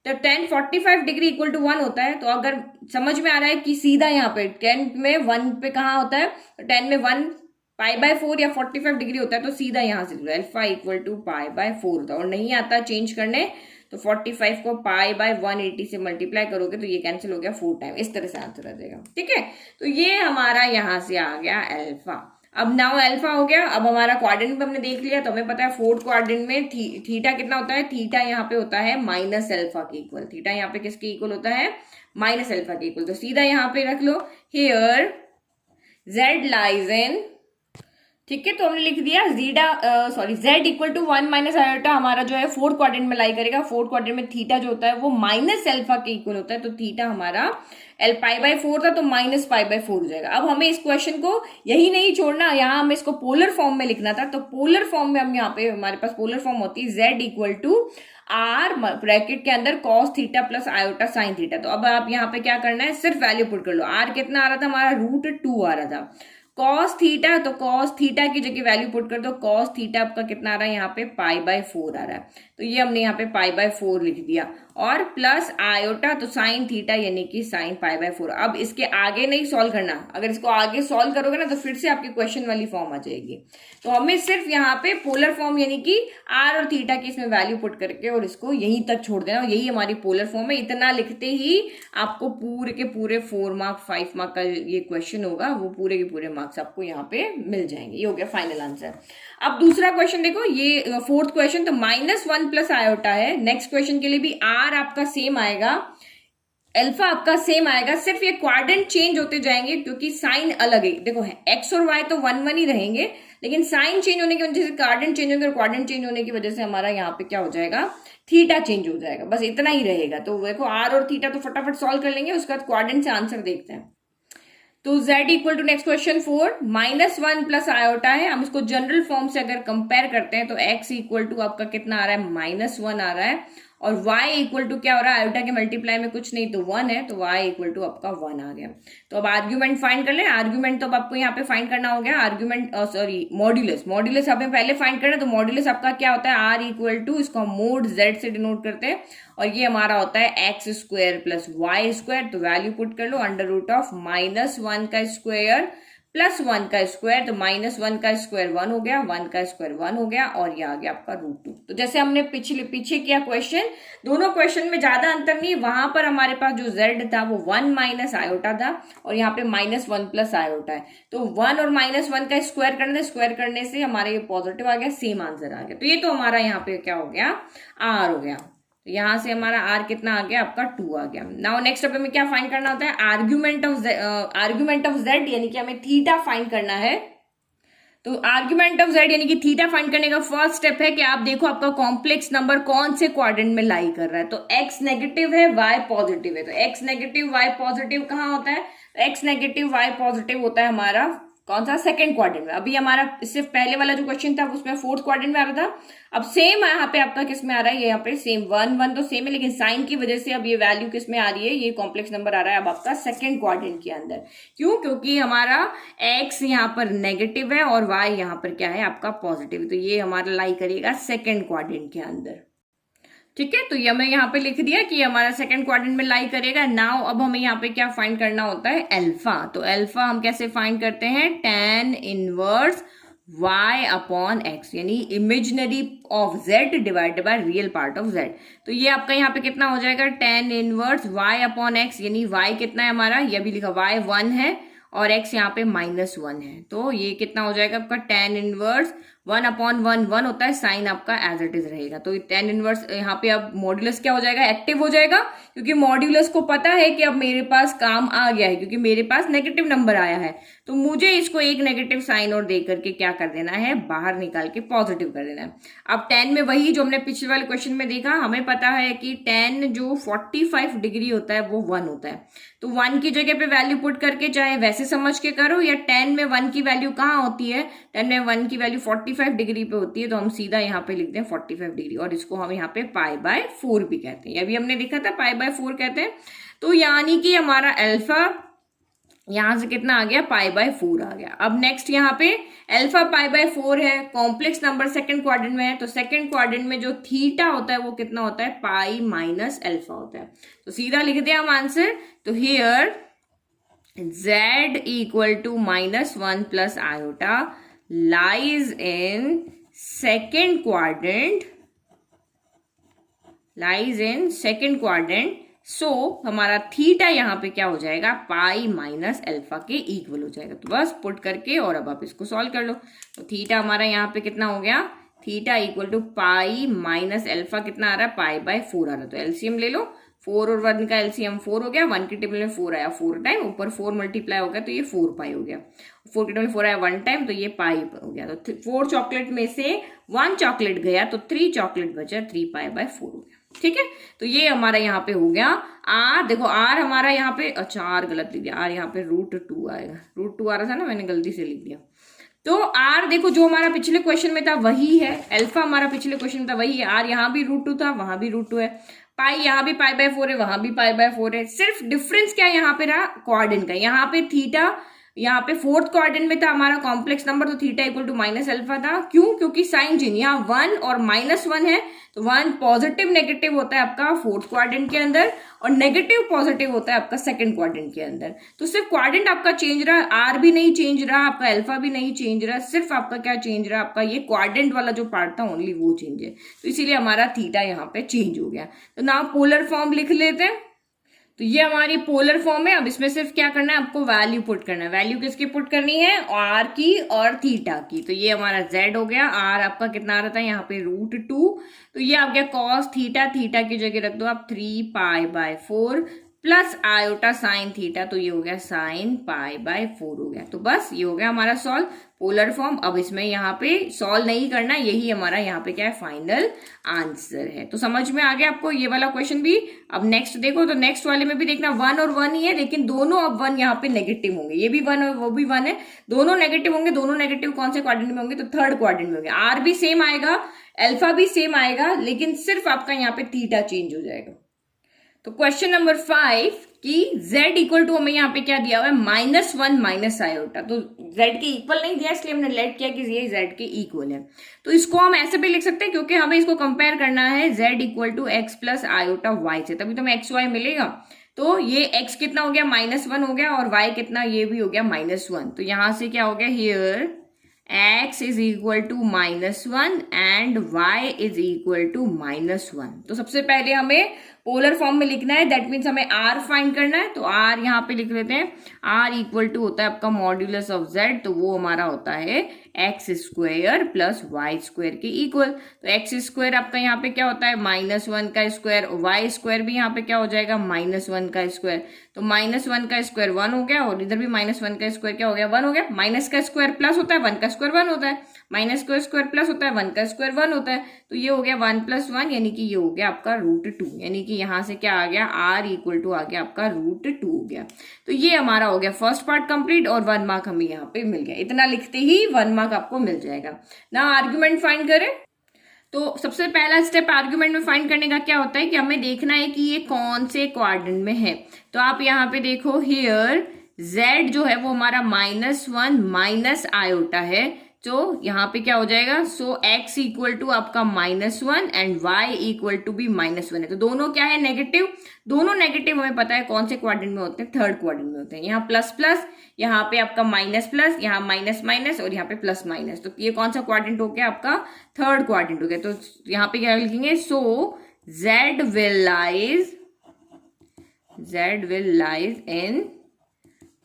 तो 1045 डिग्री इक्वल टू 1 होता है। तो अगर समझ में आ रहा है कि सीधा यहाँ पे 10 में 1 पे कहाँ होता है, तो 10 में 1 π/4 या 45 डिग्री होता है, तो सीधा यहाँ से अल्फा इक्वल टू π/4 होता है। और नहीं आता चेंज करने, तो 45 को π/180 से मल्टीप्लाई करोगे तो ये कैंसिल हो गया 4 टाइम, इस तरह से आंसर आ जाएगा। ठीक है, तो ये हमारा यहाँ से आ गया अल्फा। अब नाउ अल्फा हो गया। अब हमारा क्वाड्रेंट में हमने देख लिया, तो हमें पता है फोर्थ क्वाड्रेंट में थीटा कितना होता है, थीटा यहाँ पे होता है माइनस अल्फा के इक्वल। थीटा यहाँ पे किसके इक्वल होता है, माइनस अल्फा के इक्वल। तो सीधा यहाँ पे रख लो, हियर z लाइज इन, ठीक है, तो हमने लिख दिया z equal to 1 minus iota हमारा जो है फोर्थ क्वाड्रेंट में लाई करेगा। फोर्थ क्वाड्रेंट में थीटा जो होता है वो माइनस अल्फा के इक्वल होता है। तो थीटा हमारा π/4 था, तो माइनस π/4 हो जाएगा। अब हमें इस क्वेश्चन को यही नहीं छोड़ना, यहाँ हमें इसको पोलर फॉर्म में लिखना था। तो पोलर फॉर्म में हम यहाँ पे, हमारे पास पोलर फॉर्म होती है z equal to r bracket के अंदर cos theta plus iota sine theta. तो अब आप यहाँ पे क्या करना है, सिर्फ वैल्यू पुट कर लो। r कितना आ रहा था हमारा, √2 आ रहा था। cos थीटा, तो cos थीटा की जगह वैल्यू पुट कर दो। cos थीटा आपका कितना आ रहा है, यहाँ पे π/4 आ रहा है। तो ये हमने यहाँ पे π/4 लिख दिया, और प्लस आयोटा, तो साइन थीटा यानी कि साइन π/4। अब इसके आगे नहीं सॉल्व करना, अगर इसको आगे सॉल्व करोगे ना तो फिर से आपकी क्वेश्चन वाली फॉर्म आ जाएगी। तो हमें सिर्फ यहाँ पे पोलर फॉर्म यानी कि r और थीटा की इसमें वैल्यू पुट करके और इसको यहीं तक छोड़ देना, और यही हमारी पोलर फॉर्म है। इतना लिखते ही आपको पूरे के पूरे 4 मार्क 5 मार्क का ये क्वेश्चन होगा, वो पूरे के पूरे मार्क्स आपको यहाँ पे मिल जाएंगे। ये हो गया फाइनल आंसर। अब दूसरा क्वेश्चन देखो, ये फोर्थ क्वेश्चन, तो -1 प्लस आयोटा है। नेक्स्ट क्वेश्चन के लिए भी r आपका सेम आएगा, अल्फा आपका सेम आएगा, सिर्फ ये क्वाड्रेंट चेंज होते जाएंगे क्योंकि साइन अलग है। देखो x और y तो 1 ही रहेंगे, लेकिन साइन चेंज होने की वजह से क्वाड्रेंट चेंज होगा, और क्वाड्रेंट चेंज होने की वजह से हमारा यहाँ पे क्या हो जाएगा, थीटा चेंज हो जाएगा। बस इतना ही रहेगा। तो देखो r और थीटा तो फटाफट सॉल्व कर लेंगे, उसके बाद क्वाड्रेंट से आंसर देखते हैं। तो z equal to next question 4 -1 plus iota है। हम इसको जनरल फॉर्म से अगर कंपेयर करते हैं तो x इक्वल टू आपका कितना आ रहा है, -1 आ रहा है, और y इक्वल टू क्या हो रहा है, आयोटा के मल्टीप्लाई में कुछ नहीं तो 1 है, तो y इक्वल टू आपका 1 आ गया। तो अब आर्ग्यूमेंट फाइंड कर ले। आर्ग्यूमेंट तो अब आपको यहाँ पे फाइंड करना हो गया, आर्ग्यूमेंट मॉड्यूलस आपने पहले फाइंड करना। तो मॉड्यूलस आपका क्या होता है, r इक्वल टू, इसको हम मोड z से डिनोट करते हैं, और ये हमारा होता है x² प्लस y²। तो वैल्यू पुट कर लो, √-1 का स्क्वायर प्लस 1 का स्क्वायर, तो -1 का स्क्वायर 1 हो गया, 1 का स्क्वायर 1 हो गया, और ये आ गया आपका √2। तो जैसे हमने पीछे किया क्वेश्चन, दोनों क्वेश्चन में ज्यादा अंतर नहीं। वहां पर हमारे पास जो z था वो 1 माइनस आयोटा था, और यहाँ पे -1 प्लस आयोटा है। तो 1 और -1 का स्क्वायर करना था, स्क्वायर करने से हमारे ये पॉजिटिव आ गया, सेम आंसर आ गया। तो ये तो हमारा यहाँ पे क्या हो गया, r हो गया। तो यहां से हमारा r कितना आ गया, आपका 2 आ गया। नाउ नेक्स्ट स्टेप में क्या फाइंड करना होता है, आर्ग्यूमेंट ऑफ z यानी कि हमें थीटा फाइंड करना है। तो आर्ग्यूमेंट ऑफ जेड यानी कि थीटा फाइंड करने का फर्स्ट स्टेप है कि आप देखो आपका कॉम्प्लेक्स नंबर कौन से क्वाड्रेंट में लाई कर रहा है। तो एक्स नेगेटिव है, वाई पॉजिटिव है। तो एक्स नेगेटिव वाई पॉजिटिव कहाँ होता है? एक्स नेगेटिव वाई पॉजिटिव होता है हमारा कौन सा? सेकंड क्वाड्रेंट में। अभी हमारा सिर्फ पहले वाला जो क्वेश्चन था उसमें फोर्थ क्वाड्रेंट में आ रहा था। अब सेम यहाँ पे आपका किस में आ रहा है? यहाँ पे सेम 1 1 तो सेम है, लेकिन साइन की वजह से अब ये वैल्यू किस में आ रही है? ये कॉम्प्लेक्स नंबर आ रहा है अब आपका सेकंड क्वाड्रेंट के अंदर। क्यों? क्योंकि हमारा x यहाँ पर नेगेटिव है और y यहाँ पर क्या है? आपका पॉजिटिव। तो ये हमारा लाई करेगा सेकंड क्वाड्रेंट के अंदर। ठीक है, तो ये हमें यहाँ पे लिख दिया कि हमारा सेकंड क्वाड्रेंट में लाई करेगा। नाउ अब हमें यहाँ पे क्या फाइंड करना होता है? अल्फा। तो अल्फा हम कैसे फाइंड करते हैं? tan inverse y upon x, यानी imaginary of z divided by real part of z। तो ये आपका यहाँ पे कितना हो जाएगा? tan inverse y upon x, यानी y कितना है हमारा? ये भी लिखा y 1 है और x यहाँ पे -1 है। तो ये कितना हो जाएगा आपका? tan इनवर्स 1 अपॉन 1 1 होता है, साइन आपका एज इट इज रहेगा। तो tan इनवर्स यहाँ पे अब मॉड्यूलस क्या हो जाएगा? एक्टिव हो जाएगा, क्योंकि मॉड्यूलस को पता है कि अब मेरे पास काम आ गया है, क्योंकि मेरे पास नेगेटिव नंबर आया है। तो मुझे इसको एक नेगेटिव साइन और दे करके क्या कर देना है? बाहर निकाल के पॉजिटिव कर देना है। अब tan में वही जो हमने पिछले वाले क्वेश्चन में देखा, हमें पता है कि tan जो 45 डिग्री होता है वो 1 होता है। तो 1 की जगह पे वैल्यू पुट करके चाहे वैसे समझ के करो, या tan में 1 की वैल्यू कहाँ होती है? tan में 1 की वैल्यू 45 डिग्री पे होती है। तो हम सीधा यहाँ पे लिखते हैं 45 डिग्री, और इसको हम यहाँ पे π/4 भी कहते हैं। अभी हमने देखा था π/4 कहते हैं। तो यानी कि हमारा अल्फा यहां से कितना आ गया? π/4 आ गया। अब नेक्स्ट यहाँ पे अल्फा π/4 है, कॉम्प्लेक्स नंबर सेकंड क्वाड्रेंट में है। तो सेकंड क्वाड्रेंट में जो थीटा होता है वो कितना होता है? पाई माइनस अल्फा होता है। तो सीधा लिख दिया हम आंसर। तो here z equal to -1 plus iota lies in second quadrant, so हमारा थीटा यहाँ पे क्या हो जाएगा? पाई माइनस अल्फा के इक्वल हो जाएगा। तो बस पुट करके और अब आप इसको सॉल्व कर लो। तो थीटा हमारा यहाँ पे कितना हो गया? Theta equal to pi minus alpha कितना आ रहा है? π/4 आ रहा है। तो एलसीएम ले लो, 4 और 1 का एलसीएम 4 हो गया। 1 की टेबल में 4 आया 4 टाइम, ऊपर 4 मल्टीप्लाई हो गया तो ये 4 पाई हो गया। 4 की टेबल में 4 आया 1 टाइम तो ये पाई हो गया। तो 4 चॉकलेट में से 1 चॉकलेट गया तो 3 चॉकलेट बचा, 3π/4 हो गया। ठीक है, तो ये हमारा यहाँ पे हो गया आर। देखो आर हमारा यहाँ पे, अच्छा आर गलत लिख दिया, आर यहाँ पे √2 आएगा। √2 आ रहा था ना, मैंने गलती से लिख दिया। तो आर देखो जो हमारा पिछले क्वेश्चन में था वही है, अल्फा हमारा पिछले क्वेश्चन में था वही है। आर यहाँ भी √2 था, वहां भी √2 है। पाई यहाँ भी π/4 है, वहां भी π/4 है। सिर्फ डिफरेंस क्या यहाँ पे रहा? क्वाड्रेंट का। यहाँ पे थीटा यहाँ पे फोर्थ क्वाड्रेंट में था हमारा कॉम्प्लेक्स नंबर, तो theta equal to minus alpha था। क्यों? क्योंकि साइन चेंज, यहाँ 1 और -1 है। तो 1 पॉजिटिव नेगेटिव होता है आपका फोर्थ क्वाड्रेंट के अंदर, और नेगेटिव पॉजिटिव होता है आपका सेकंड क्वाड्रेंट के अंदर। तो सिर्फ क्वाड्रेंट आपका चेंज रहा, आर भी नहीं चेंज रहा, आपका अल्फा भी नहीं चेंज रहा, सिर्फ आपका क्या चेंज रहा? आपका ये क्वाड्रेंट वाला जो पार्ट था ओनली वो चेंज है। तो इसीलिए हमारा थीटा यहाँ पे चेंज हो गया। तो ना पोलर फॉर्म लिख लेते हैं। तो ये हमारी पोलर फॉर्म है। अब इसमें सिर्फ क्या करना है? आपको वैल्यू पुट करना है। वैल्यू किसकी पुट करनी है? आर की और थीटा की। तो ये हमारा z हो गया। आर आपका कितना आ रहा था यहाँ पे? √2। तो ये आ गया कॉस थीटा, थीटा की जगह रख दो आप 3π/4 प्लस आयोटा साइन थीटा, तो ये हो गया साइन π/4 हो गया। तो बस ये हो गया हमारा सॉल्व, पोलर फॉर्म। अब इसमें यहाँ पे सॉल्व नहीं करना, यही हमारा यहाँ पे क्या है? फाइनल आंसर है। तो समझ में आ गया आपको ये वाला क्वेश्चन भी। अब नेक्स्ट देखो, तो नेक्स्ट वाले में भी देखना 1 और 1 ही है, लेकिन दोनों अब 1 यहाँ पे नेगेटिव होंगे। ये भी 1 और वो भी 1 है, दोनों नेगेटिव होंगे। दोनों नेगेटिव कौन से क्वाड्रेंट में होंगे? तो थर्ड क्वाड्रेंट में होंगे। आर भी सेम आएगा, अल्फा भी सेम आएगा, लेकिन सिर्फ आपका यहाँ पे थीटा चेंज हो जाएगा। तो क्वेश्चन नंबर 5 कि z इक्वल टू हमें यहाँ पे क्या दिया हुआ है? -1 माइनस आयोटा। तो z के इक्वल नहीं दिया, इसलिए हमने लेट किया कि ये z के इक्वल है। तो इसको हम ऐसे भी लिख सकते हैं, क्योंकि हमें इसको कंपेयर करना है z equal to x plus iota y से, तभी तो हमें xy मिलेगा। तो ये x कितना हो गया? -1 हो गया, और y कितना? ये भी हो गया -1। तो यहां से क्या हो गया? Here x is equal to -1 and y is equal to -1। तो सबसे पहले हमें पोलर फॉर्म में लिखना है, दैट मीन्स हमें r फाइंड करना है। तो r यहाँ पे लिख लेते हैं। r इक्वल टू होता है आपका मॉड्यूलस ऑफ z, तो वो हमारा होता है x square plus y square के इक्वल। तो एक्स स्क्वायर आपका यहाँ पे क्या होता है -1 का स्क्वायर, वाई स्क्वायर भी यहाँ पे क्या हो जाएगा -1 का स्क्वायर। तो -1 का स्क्वायर 1 हो गया और इधर भी -1 का स्क्वायर क्या हो गया 1 हो गया। माइनस का स्क्वायर प्लस होता है, 1 का स्क्वायर 1 होता है, माइनस का स्क्वायर प्लस होता है, 1 का स्क्वायर 1 होता है। तो ये हो गया 1 + 1 यानी कि ये हो गया आपका √2, यानी कि यहाँ से क्या आ गया r = आ गया आपका √2 हो गया। तो ये हमारा हो गया फर्स्ट पार्ट कंप्लीट और 1 मार्क हमें यहाँ पे मिल गया। इतना लिखते ही 1 मार्क आपको मिल जाएगा ना। आर्ग्यूमेंट फाइंड करें तो सबसे पहला स्टेप आर्ग्यूमेंट में फाइंड करने का क्या होता है कि हमें देखना है कि ये कौन से क्वाड्रेंट में है। तो आप यहाँ पे देखो हियर z जो है वो हमारा -1 माइनस आयोटा है, तो यहाँ पे क्या हो जाएगा, सो x = आपका -1 एंड y = भी -1 है। तो दोनों क्या है नेगेटिव, दोनों नेगेटिव हमें पता है कौन से क्वाड्रेंट में होते हैं, थर्ड क्वाड्रेंट में होते हैं। यहाँ प्लस प्लस, यहाँ पे आपका माइनस प्लस, यहाँ माइनस माइनस और यहाँ पे प्लस माइनस। तो ये कौन सा क्वाड्रेंट हो गया आपका थर्ड क्वाड्रेंट हो गया। तो यहाँ पे क्या लिखेंगे, सो z will lies in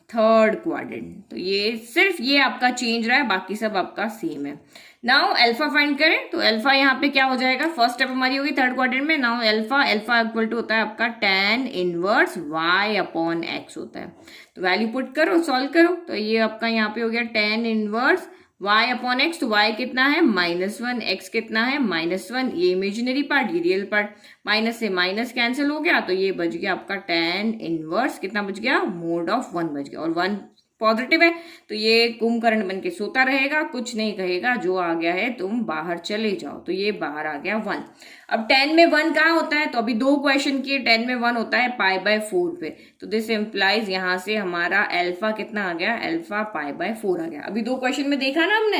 third quadrant. तो ये सिर्फ ये आपका चेंज रहा है, बाकी सब आपका सेम है। नाउ अल्फा फाइंड करें तो अल्फा यहाँ पे क्या हो जाएगा, फर्स्ट स्टेप हमारी होगी थर्ड क्वाड्रेंट में। नाउ अल्फा = होता है आपका tan इनवर्स y/x होता है। तो वैल्यू पुट करो, सॉल्व करो, तो ये आपका यहाँ पे हो गया tan इनवर्स y/x। तो y कितना है -1, x कितना है -1, ये इमेजिनरी पार्ट ये रियल पार्ट, माइनस से माइनस कैंसिल हो गया। तो ये बच गया आपका tan इनवर्स कितना बच गया, mod(1) बच गया। और 1 पॉजिटिव है तो ये कुंभकर्ण बन के सोता रहेगा, कुछ नहीं कहेगा, जो आ गया है तुम बाहर चले जाओ। तो ये बाहर आ गया 1। अब 10 में 1 कहाँ होता है, तो अभी 2 क्वेश्चन किए, 10 में 1 होता है π/4 पे। तो दिस इम्प्लाइज यहाँ से हमारा अल्फा कितना आ गया, अल्फा π/4 आ गया। अभी 2 क्वेश्चन में देखा ना हमने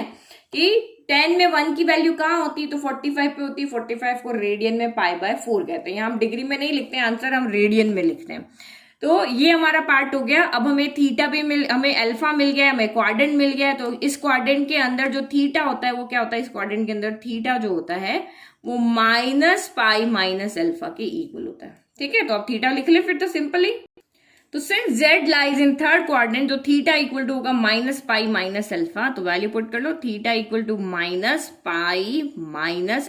कि 10 में 1 की वैल्यू कहाँ होती है, तो 45 पे होती है। 45 को रेडियन में π/4 कहते हैं। यहाँ हम डिग्री में नहीं लिखते हैं आंसर, हम रेडियन में लिखते हैं। तो ये हमारा पार्ट हो गया। अब हमें थीटा भी हमें अल्फा मिल गया, हमें क्वाड्रेंट मिल गया। तो इस क्वाड्रेंट के अंदर जो थीटा होता है वो क्या होता है, इस क्वाड्रेंट के अंदर थीटा जो होता है वो -π - अल्फा के इक्वल होता है। ठीक है, तो आप थीटा लिख ले फिर तो सिंपली। तो since z lies in third quadrant, तो थीटा = होगा -π - अल्फा। तो वैल्यू पुट कर लो, थीटा = -π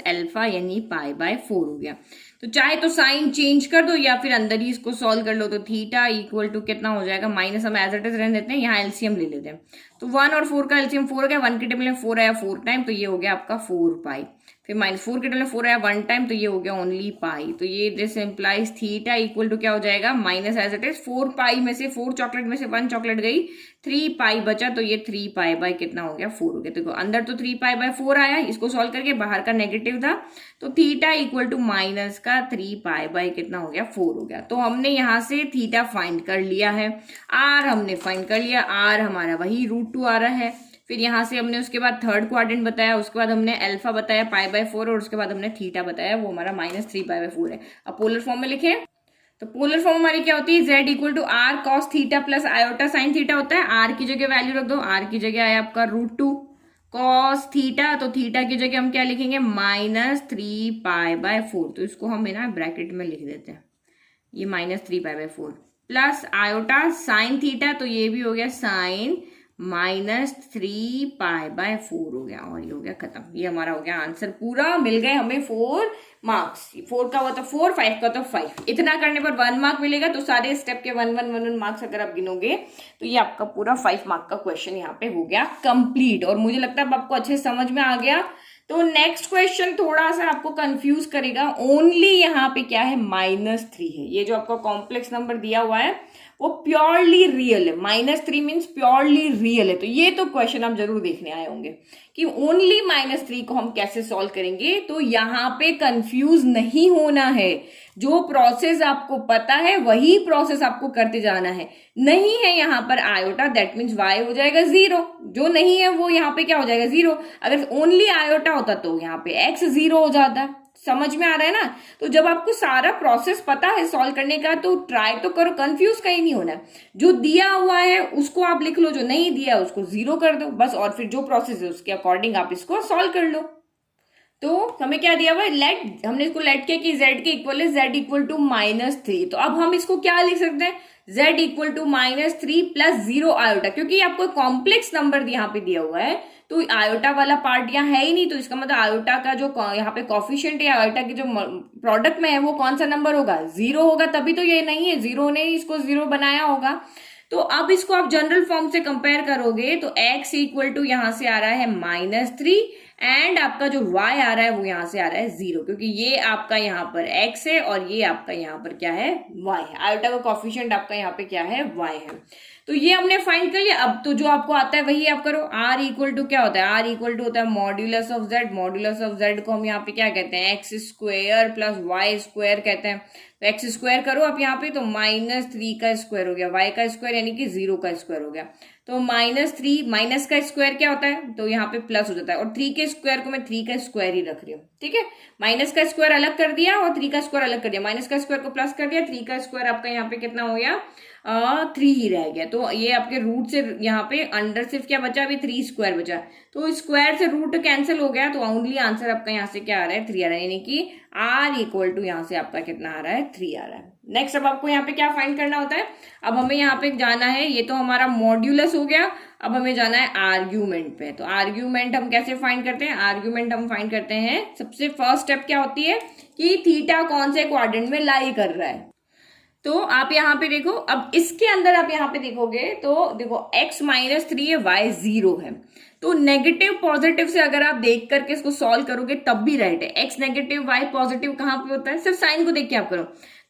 - अल्फा यानी π/4 हो गया। तो चाहे तो साइन चेंज कर दो या फिर अंदर ही इसको सॉल्व कर लो। तो थीटा = कितना हो जाएगा, माइनस हम एज इट इज रहने देते हैं, यहाँ एलसीएम ले लेते हैं। तो 1 और 4 का एलसीएम 4 हो गया, 1 के टेबल में 4 आया 4 टाइम, तो ये हो गया आपका 4π। फिर -4 के टेबल में 4 आया 1 टाइम, तो ये हो गया ओनली पाई। तो ये दिस इम्प्लाइज थीटा = क्या हो जाएगा, माइनस एज इट इज 4π में से 4 चॉकलेट में से 1 चॉकलेट गई, 3π बचा, तो ये 3π कितना हो गया 4 हो गया। देखो अंदर तो 3π/4 आया, इसको सॉल्व करके बाहर का नेगेटिव था, तो थीटा = माइनस का 3π कितना हो गया 4 हो गया। तो हमने यहाँ से थीटा फाइंड कर लिया है, आर हमने फाइंड कर लिया, आर हमारा वही √2 आ रहा है। फिर यहाँ से हमने उसके बाद थर्ड क्वाड्रेंट बताया, उसके बाद हमने अल्फा बताया π/4 और उसके बाद हमने थीटा बताया, वो हमारा -3π/4 है। अब पोलर फॉर्म में लिखे, तो पोलर फॉर्म हमारी क्या होती है, z = r cos theta plus iota sine theta होता है। r की जगह वैल्यू रख दो, r की जगह आया आपका √2 cos थीटा, तो थीटा की जगह हम क्या लिखेंगे -3π/4। तो इसको हम ना ब्रैकेट में लिख देते हैं, ये -3π/4 प्लस आयोटा साइन थीटा, तो ये भी हो गया साइन -3π/4 हो गया और ये हो गया खत्म। ये हमारा हो गया आंसर पूरा, मिल गए हमें 4 मार्क्स। 4 का हुआ था 4, 5 का तो 5। इतना करने पर 1 मार्क मिलेगा। तो सारे स्टेप के 1 मार्क्स अगर आप गिनोगे तो ये आपका पूरा 5 मार्क का क्वेश्चन यहाँ पे हो गया कंप्लीट। और मुझे लगता है आपको अच्छे समझ में आ गया। तो नेक्स्ट क्वेश्चन थोड़ा सा आपको कंफ्यूज करेगा, ओनली यहाँ पे क्या है -3 है। ये जो आपका कॉम्प्लेक्स नंबर दिया हुआ है वो प्योरली रियल है, -3 मीन्स प्योरली रियल है। तो ये तो क्वेश्चन आप जरूर देखने आए होंगे कि ओनली -3 को हम कैसे सॉल्व करेंगे। तो यहाँ पे कंफ्यूज नहीं होना है, जो प्रोसेस आपको पता है वही प्रोसेस आपको करते जाना है। नहीं है यहाँ पर आयोटा, दैट मीन्स y हो जाएगा 0, जो नहीं है वो यहाँ पे क्या हो जाएगा 0। अगर ओनली आयोटा होता तो यहाँ पे x 0 हो जाता। समझ में आ रहा है ना। तो जब आपको सारा प्रोसेस पता है सॉल्व करने का तो ट्राई तो करो, कंफ्यूज कहीं नहीं होना। जो दिया हुआ है उसको आप लिख लो, जो नहीं दिया है उसको 0 कर दो बस, और फिर जो प्रोसेस है उसके अकॉर्डिंग आप इसको सॉल्व कर लो। तो हमें क्या दिया हुआ है, लेट, हमने इसको लेट किया कि z के इक्वल है z इक्वल टू -3। तो अब हम इसको क्या लिख सकते हैं, z equal to -3 plus 0 iota, क्योंकि आपको कॉम्प्लेक्स नंबर यहाँ पे दिया हुआ है तो आयोटा वाला पार्ट यहाँ है ही नहीं, तो इसका मतलब आयोटा का जो यहाँ पे कॉफिशिएंट है, आयोटा की जो प्रोडक्ट में है वो कौन सा नंबर होगा, 0 होगा, तभी तो ये नहीं है, 0 ने इसको 0 बनाया होगा। तो अब इसको आप जनरल फॉर्म से कंपेयर करोगे तो x इक्वल टू यहां से आ रहा है -3 एंड आपका जो y आ रहा है वो यहां से आ रहा है 0, क्योंकि ये आपका यहाँ पर x है और ये आपका यहाँ पर क्या है, y है। आयोटा का कॉफिशिएंट आपका यहाँ पे क्या है, y है। तो ये हमने फाइंड कर लिया। अब तो जो आपको आता है वही आप करो। r इक्वल टू क्या होता है, r इक्वल टू होता है modulus of z। Modulus of z को हम यहाँ पे क्या कहते हैं, x square plus y square कहते हैं। तो एक्स स्क्वायर करो आप यहाँ पे तो -3 का स्क्वायर हो गया, y का स्क्वायर यानी कि 0 का स्क्वायर हो गया। तो -3 माइनस का स्क्वायर क्या होता है, तो यहाँ पे प्लस हो जाता है, और 3 के स्क्वायर को मैं 3 का स्क्वायर ही रख रही हूँ, ठीक है। माइनस का स्क्वायर अलग कर दिया और 3 का स्क्वायर अलग कर दिया, माइनस का स्क्वायर को प्लस कर दिया, 3 का स्क्वायर आपका यहाँ पे कितना हो गया, 3 ही रह गया। तो ये आपके रूट से यहाँ पे अंडर सिर्फ क्या बचा, अभी 3 स्क्वायर बचा, तो स्क्वायर से रूट कैंसिल हो गया, तो ओनली आंसर आपका यहाँ से क्या आ रहा है, 3 आ रहा है, यानी कि r इक्वल टू यहाँ से आपका कितना आ रहा है, 3 आ रहा है। नेक्स्ट अब आपको यहाँ पे क्या फाइंड करना होता है, अब हमें यहाँ पे जाना है, ये तो हमारा मॉड्यूलस हो गया, अब हमें जाना है आर्ग्यूमेंट पे। तो आर्ग्यूमेंट हम कैसे फाइंड करते हैं, आर्ग्यूमेंट हम फाइंड करते हैं, सबसे फर्स्ट स्टेप क्या होती है कि थीटा कौन से क्वाड्रेंट में लाई कर रहा है। तो आप यहाँ पे देखो, अब इसके अंदर आप यहाँ पे देखोगे तो देखो x -3 है, y 0 है। तो नेगेटिव पॉजिटिव से अगर आप देख करके इसको सॉल्व करोगे तब भी राइट है। x नेगेटिव y पॉजिटिव कहाँ पे होता है, सिर्फ साइन को देख के आप करो,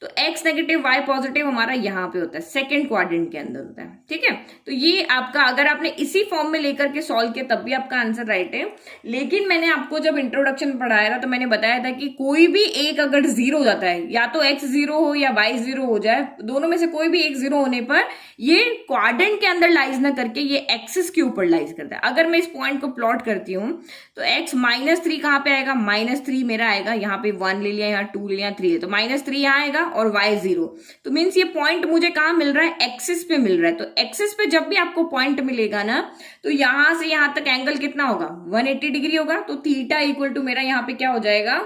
तो x नेगेटिव y पॉजिटिव हमारा यहाँ पे होता है, सेकंड क्वाड्रेंट के अंदर होता है, ठीक है। तो ये आपका अगर आपने इसी फॉर्म में लेकर के सॉल्व किया तब भी आपका आंसर राइट है। लेकिन मैंने आपको जब इंट्रोडक्शन पढ़ाया था तो मैंने बताया था कि कोई भी एक अगर 0 हो जाता है, या तो x 0 हो या y 0 हो जाए, दोनों में से कोई भी एक 0 होने पर ये क्वाड्रेंट के अंदर लाइज ना करके ये एक्सिस के ऊपर लाइज करता है। अगर मैं इस पॉइंट को प्लॉट करती हूँ तो x -3 कहाँ पे आएगा, -3 मेरा आएगा, यहाँ पे 1 ले लिया, यहाँ 2 ले लिया, 3 ले, तो -3 यहाँ आएगा और y 0। तो मीन्स ये पॉइंट मुझे कहाँ मिल रहा है, एक्सिस पे मिल रहा है। तो एक्सिस पे जब भी आपको पॉइंट मिलेगा ना, तो यहां से यहां तक एंगल कितना होगा, 180 डिग्री होगा। तो थीटा इक्वल टू मेरा यहाँ पे क्या हो जाएगा,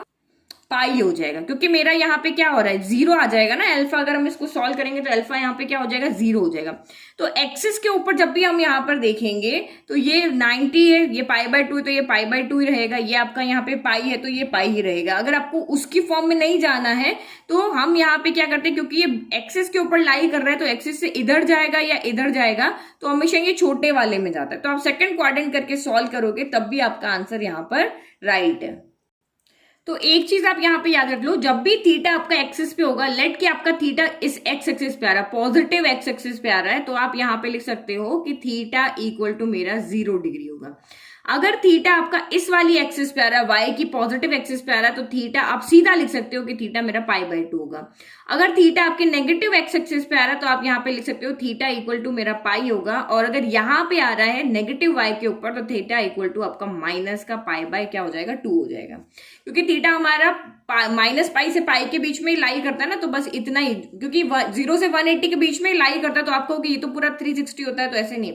पाई हो जाएगा, क्योंकि मेरा यहाँ पे क्या हो रहा है, 0 आ जाएगा ना अल्फा। अगर हम इसको सॉल्व करेंगे तो अल्फा यहाँ पे क्या हो जाएगा, 0 हो जाएगा। तो एक्सिस के ऊपर जब भी हम यहाँ पर देखेंगे तो ये 90 है, ये π/2 है तो ये π/2 ही रहेगा, ये आपका यहाँ पे पाई है तो ये पाई ही रहेगा। अगर आपको उसकी फॉर्म में नहीं जाना है तो हम यहाँ पे क्या करते हैं, क्योंकि ये एक्सिस के ऊपर लाई कर रहा है तो एक्सिस से इधर जाएगा या इधर जाएगा, तो हमेशा ये छोटे वाले में जाता है। तो आप सेकंड क्वाड्रेंट करके सॉल्व करोगे तब भी आपका आंसर यहाँ पर राइट है। तो एक चीज आप यहाँ पे याद रख लो, जब भी थीटा आपका एक्सिस पे होगा, लेट कि आपका थीटा इस एक्स एक्सिस पे आ रहा है, पॉजिटिव एक्स एक्सिस पे आ रहा है, तो आप यहाँ पे लिख सकते हो कि थीटा इक्वल टू मेरा 0 डिग्री होगा। अगर थीटा आपका इस वाली एक्सिस पे आ रहा है, वाई की पॉजिटिव एक्सिस पे आ रहा है, तो थीटा आप सीधा लिख सकते हो कि थीटा मेरा π/2 होगा। अगर थीटा आपके नेगेटिव एक्स एक्सिस पे आ रहा है तो आप यहाँ पे लिख सकते हो थीटा इक्वल टू मेरा पाई होगा। और अगर यहाँ पे आ रहा है नेगेटिव वाई के ऊपर तो थीटा इक्वल टू आपका माइनस का π/2 क्या हो जाएगा, 2 हो जाएगा। क्योंकि थीटा हमारा -π से पाई के बीच में ही लाई करता है ना, तो बस इतना ही, क्योंकि 0 से 180 के बीच में ही लाई करता है। तो आपको ये तो पूरा 360 होता है, तो ऐसे नहीं,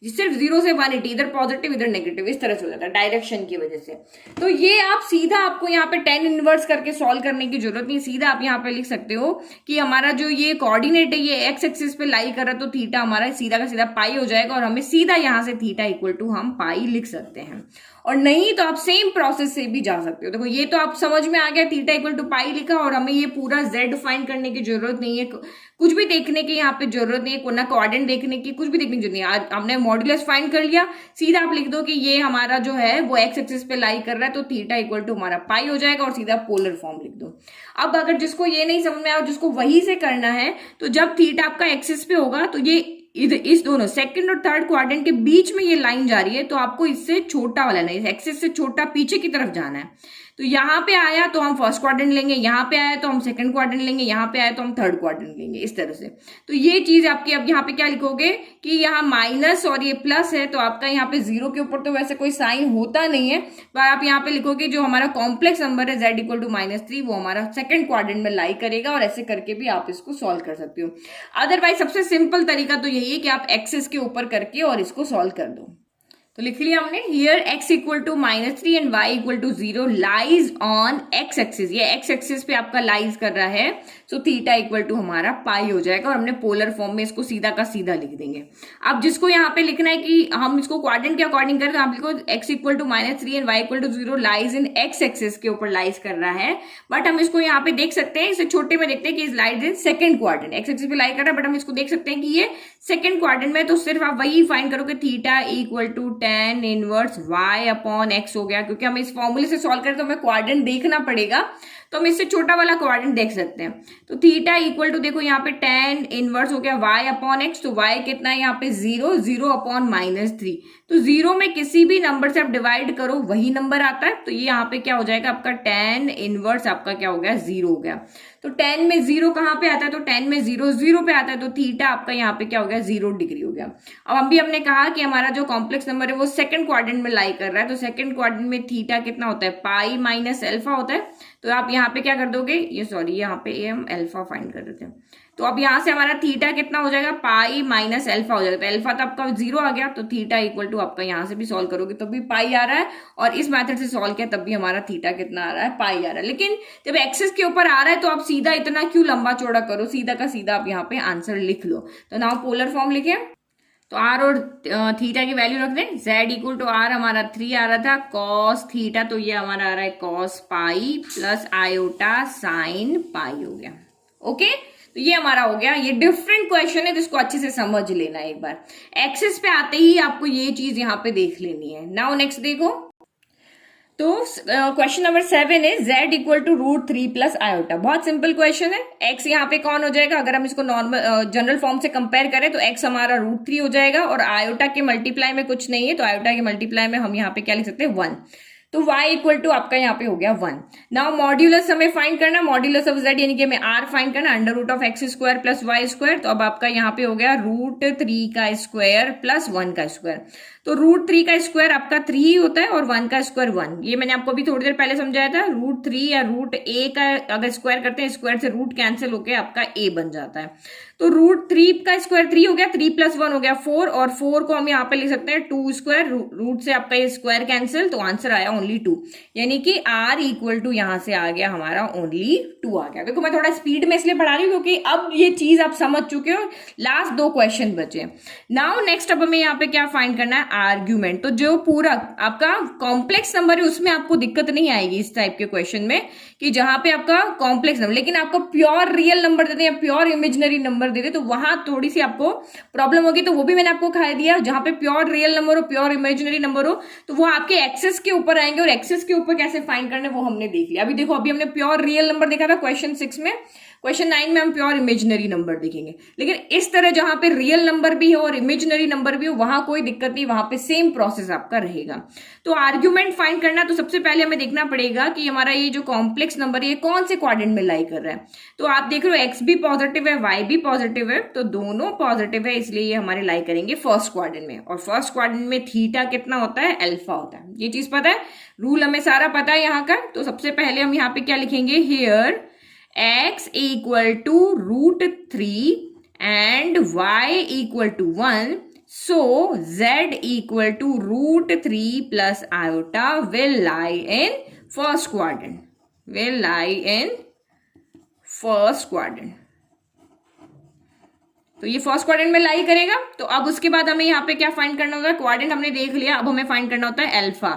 सिर्फ 0 से 180, इधर पॉजिटिव इधर नेगेटिव, इस तरह से हो जाता है डायरेक्शन की वजह से। तो ये आप सीधा, आपको यहाँ पे 10 इनवर्स करके सॉल्व करने की जरूरत नहीं, सीधा आप यहाँ पे लिख सकते हो कि हमारा जो ये कोऑर्डिनेट है ये एक्स एक्सिस पे लाई कर रहा है, तो थीटा हमारा सीधा का सीधा पाई हो जाएगा, और हमें सीधा यहाँ से थीटा इक्वल टू हम पाई लिख सकते हैं। और नहीं तो आप सेम प्रोसेस से भी जा सकते हो। देखो ये तो आप समझ में आ गया, थीटा इक्वल टू पाई लिखा, और हमें ये पूरा z फाइंड करने की जरूरत नहीं है, कुछ भी देखने की यहाँ पे जरूरत नहीं है, ना कोऑर्डिनेट देखने की, कुछ भी देखने की जरूरत नहीं है। हमने मॉड्यूलस फाइंड कर लिया, सीधा आप लिख दो कि ये हमारा जो है वो एक्स एक्सिस पे लाई कर रहा है, तो थीटा इक्वल टू हमारा पाई हो जाएगा, और सीधा पोलर फॉर्म लिख दो। अब अगर जिसको ये नहीं समझ में आया, जिसको वही से करना है, तो जब थीटा आपका एक्सिस पे होगा तो ये इस दोनों सेकंड और थर्ड क्वाड्रेंट के बीच में ये लाइन जा रही है, तो आपको इससे छोटा वाला नहीं, एक्सिस से छोटा पीछे की तरफ जाना है। तो यहाँ पे आया तो हम फर्स्ट क्वाड्रेंट लेंगे, यहाँ पे आया तो हम सेकंड क्वाड्रेंट लेंगे, यहाँ पे आया तो हम थर्ड क्वाड्रेंट लेंगे, इस तरह से। तो ये चीज आपकी, अब यहाँ पे क्या लिखोगे कि यहाँ माइनस और ये प्लस है, तो आपका यहाँ पे 0 के ऊपर तो वैसे कोई साइन होता नहीं है, पर आप यहाँ पे लिखोगे जो हमारा कॉम्प्लेक्स नंबर है z इक्वल टू -3, वो हमारा सेकंड क्वाड्रेंट में लाई करेगा, और ऐसे करके भी आप इसको सॉल्व कर सकते हो। अदरवाइज सबसे सिंपल तरीका तो यही है कि आप एक्सिस के ऊपर करके और इसको सॉल्व कर दो। तो लिख लिया हमने, here x equal to -3 and y equal to 0 lies on x axis, ये x एक्सिस पे आपका लाइज कर रहा है, सो थीटा इक्वल टू हमारा पाई हो जाएगा, और हमने पोलर फॉर्म में इसको सीधा का सीधा लिख देंगे। अब जिसको यहाँ पे लिखना है कि हम इसको क्वाड्रेंट के अकॉर्डिंग करें, तो आप लिखो x equal to -3 and y equal to 0 lies in x axis के ऊपर लाइज कर रहा है, बट हम इसको यहाँ पे देख सकते हैं, इसे छोटे में देखते हैं कि इस lies in second quadrant, x axis पे लाइज कर रहा है, बट हम इसको देख सकते हैं कि ये सेकंड क्वाड्रेंट में, तो सिर्फ आप वही फाइंड करोगे, theta equal to tan inverse y upon x हो गया, क्योंकि हम इस फॉर्मूले से सॉल्व करें तो हमें क्वाड्रेंट देखना पड़ेगा, तो हम इससे छोटा वाला क्वाड्रेंट देख सकते हैं। तो थीटा इक्वल टू देखो यहाँ पे tan इनवर्स हो गया y अपॉन x, तो y कितना है यहाँ पे 0 अपॉन -3, तो 0 में किसी भी नंबर से आप डिवाइड करो वही नंबर आता है, तो ये यहाँ पे क्या हो जाएगा आपका tan इनवर्स आपका क्या हो गया 0 हो गया। तो 10 में 0 कहाँ पे आता है, तो 10 में 0 0 पे आता है, तो थीटा आपका यहाँ पे क्या हो गया 0 डिग्री हो गया। अब हमने कहा कि हमारा जो कॉम्प्लेक्स नंबर है वो सेकंड क्वाड्रेंट में लाई कर रहा है, तो सेकंड क्वाड्रेंट में थीटा कितना होता है पाई माइनस अल्फा होता है, तो आप यहाँ पे क्या कर दोगे, ये सॉरी यहाँ पे हम अल्फा फाइंड कर देते हैं, तो अब यहाँ से हमारा थीटा कितना हो जाएगा पाई माइनस अल्फा हो जाएगा, तो अल्फा तो आपका 0 आ गया, तो थीटा इक्वल टू आपका यहाँ से भी सॉल्व करोगे तो भी पाई आ रहा है, और इस मेथड से सॉल्व किया तब भी हमारा थीटा कितना आ रहा है पाई आ रहा है। लेकिन जब एक्सिस के ऊपर आ रहा है तो आप सीधा इतना क्यों लंबा चौड़ा करो, सीधा का सीधा आप यहाँ पे आंसर लिख लो। तो नाउ पोलर फॉर्म लिखे, तो r और थीटा की वैल्यू रख दें, z इक्वल टू r हमारा 3 आ रहा था cos थीटा, तो ये हमारा आ रहा है cos pi plus iota sine pi हो गया। ओके, तो ये हमारा हो गया, ये डिफरेंट क्वेश्चन है तो इसको अच्छे से समझ लेना एक बार, एक्सिस पे आते ही आपको ये चीज यहाँ पे देख लेनी है। नाउ नेक्स्ट देखो, तो क्वेश्चन नंबर 7 है z equal to √3 plus iota, बहुत सिंपल क्वेश्चन है। x यहाँ पे कौन हो जाएगा, अगर हम इसको नॉर्मल जनरल फॉर्म से कंपेयर करें तो x हमारा √3 हो जाएगा, और आयोटा के मल्टीप्लाई में कुछ नहीं है, तो आयोटा के मल्टीप्लाई में हम यहाँ पे क्या लिख सकते हैं 1, तो y इक्वल टू आपका यहाँ पे हो गया 1। नाउ मॉड्यूलस हमें फाइंड करना, मॉड्यूलस ऑफ z यानी कि हमें r फाइंड करना, under root of x square plus y square, तो अब आपका यहाँ पे हो गया √3 का स्क्वायर प्लस 1 का स्क्वायर, तो √3 का स्क्वायर आपका 3 ही होता है और 1 का स्क्वायर 1, ये मैंने आपको अभी थोड़ी देर पहले समझाया था। √3 या √a का अगर स्क्वायर करते हैं, स्क्वायर से रूट कैंसिल होके आपका a बन जाता है, तो √3 का स्क्वायर 3 हो गया, 3 प्लस 1 हो गया 4, और 4 को हम यहाँ पे लिख सकते हैं 2 स्क्वायर, रूट से आपका ये स्क्वायर कैंसिल, तो आंसर आया ओनली 2, यानी कि r इक्वल टू यहाँ से आ गया हमारा ओनली 2 आ गया। देखो मैं थोड़ा स्पीड में इसलिए पढ़ा रही हूँ क्योंकि अब ये चीज आप समझ चुके हो, लास्ट 2 क्वेश्चन बचे। नाउ नेक्स्ट अब हमें यहाँ पे क्या फाइंड करना है, आर्ग्यूमेंट, तो जो पूरा आपका कॉम्प्लेक्स नंबर है उसमें आपको दिक्कत नहीं आएगी इस टाइप के क्वेश्चन में, कि जहां पे आपका कॉम्प्लेक्स नंबर लेकिन आपको प्योर रियल नंबर देते या प्योर इमेजिनरी नंबर देते तो वहां थोड़ी सी आपको प्रॉब्लम होगी, तो वो भी मैंने आपको खा दिया। जहां पे प्योर रियल नंबर हो प्योर इमेजिनरी नंबर हो तो वो आपके एक्सेस के ऊपर आएंगे, और एक्सेस के ऊपर कैसे फाइंड करने वो हमने देख लिया। अभी देखो, अभी हमने प्योर रियल नंबर देखा था क्वेश्चन 6 में, क्वेश्चन 9 में हम प्योर इमेजिनरी नंबर देखेंगे। लेकिन इस तरह जहां पे रियल नंबर भी हो और इमेजिनरी नंबर भी हो वहां कोई दिक्कत नहीं, वहां पे सेम प्रोसेस आपका रहेगा। तो आर्ग्यूमेंट फाइंड करना, तो सबसे पहले हमें देखना पड़ेगा कि हमारा ये जो कॉम्प्लेक्स नंबर है ये कौन से क्वाड्रेंट में लाई कर रहा है। तो आप देख रहे हो एक्स भी पॉजिटिव है वाई भी पॉजिटिव है, तो दोनों पॉजिटिव है, इसलिए ये हमारे लाई करेंगे फर्स्ट क्वाड्रेंट में, और फर्स्ट क्वाड्रेंट में थीटा कितना होता है, अल्फा होता है। ये चीज पता है, रूल हमें सारा पता है यहाँ का। तो सबसे पहले हम यहाँ पे क्या लिखेंगे, here x equal to √3 and y equal to 1, so z equal to √3 plus iota will lie in first quadrant, will lie in first quadrant। तो ये फर्स्ट क्वाड्रेंट में लाई करेगा। तो अब उसके बाद हमें यहाँ पे क्या फाइंड करना होता है, क्वाड्रेंट हमने देख लिया, अब हमें फाइंड करना होता है अल्फा।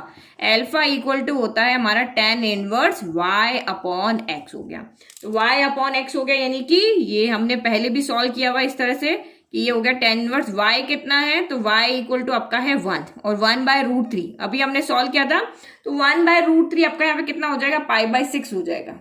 अल्फा इक्वल टू होता है हमारा tan inverse y upon x हो गया। तो y अपॉन x हो गया, यानी कि ये हमने पहले भी सॉल्व किया हुआ इस तरह से कि ये हो गया tan इनवर्स y कितना है, तो y इक्वल टू आपका है 1 और 1/√3 अभी हमने सॉल्व किया था, तो 1/√3 आपका यहाँ पे कितना हो जाएगा, π/6 हो जाएगा।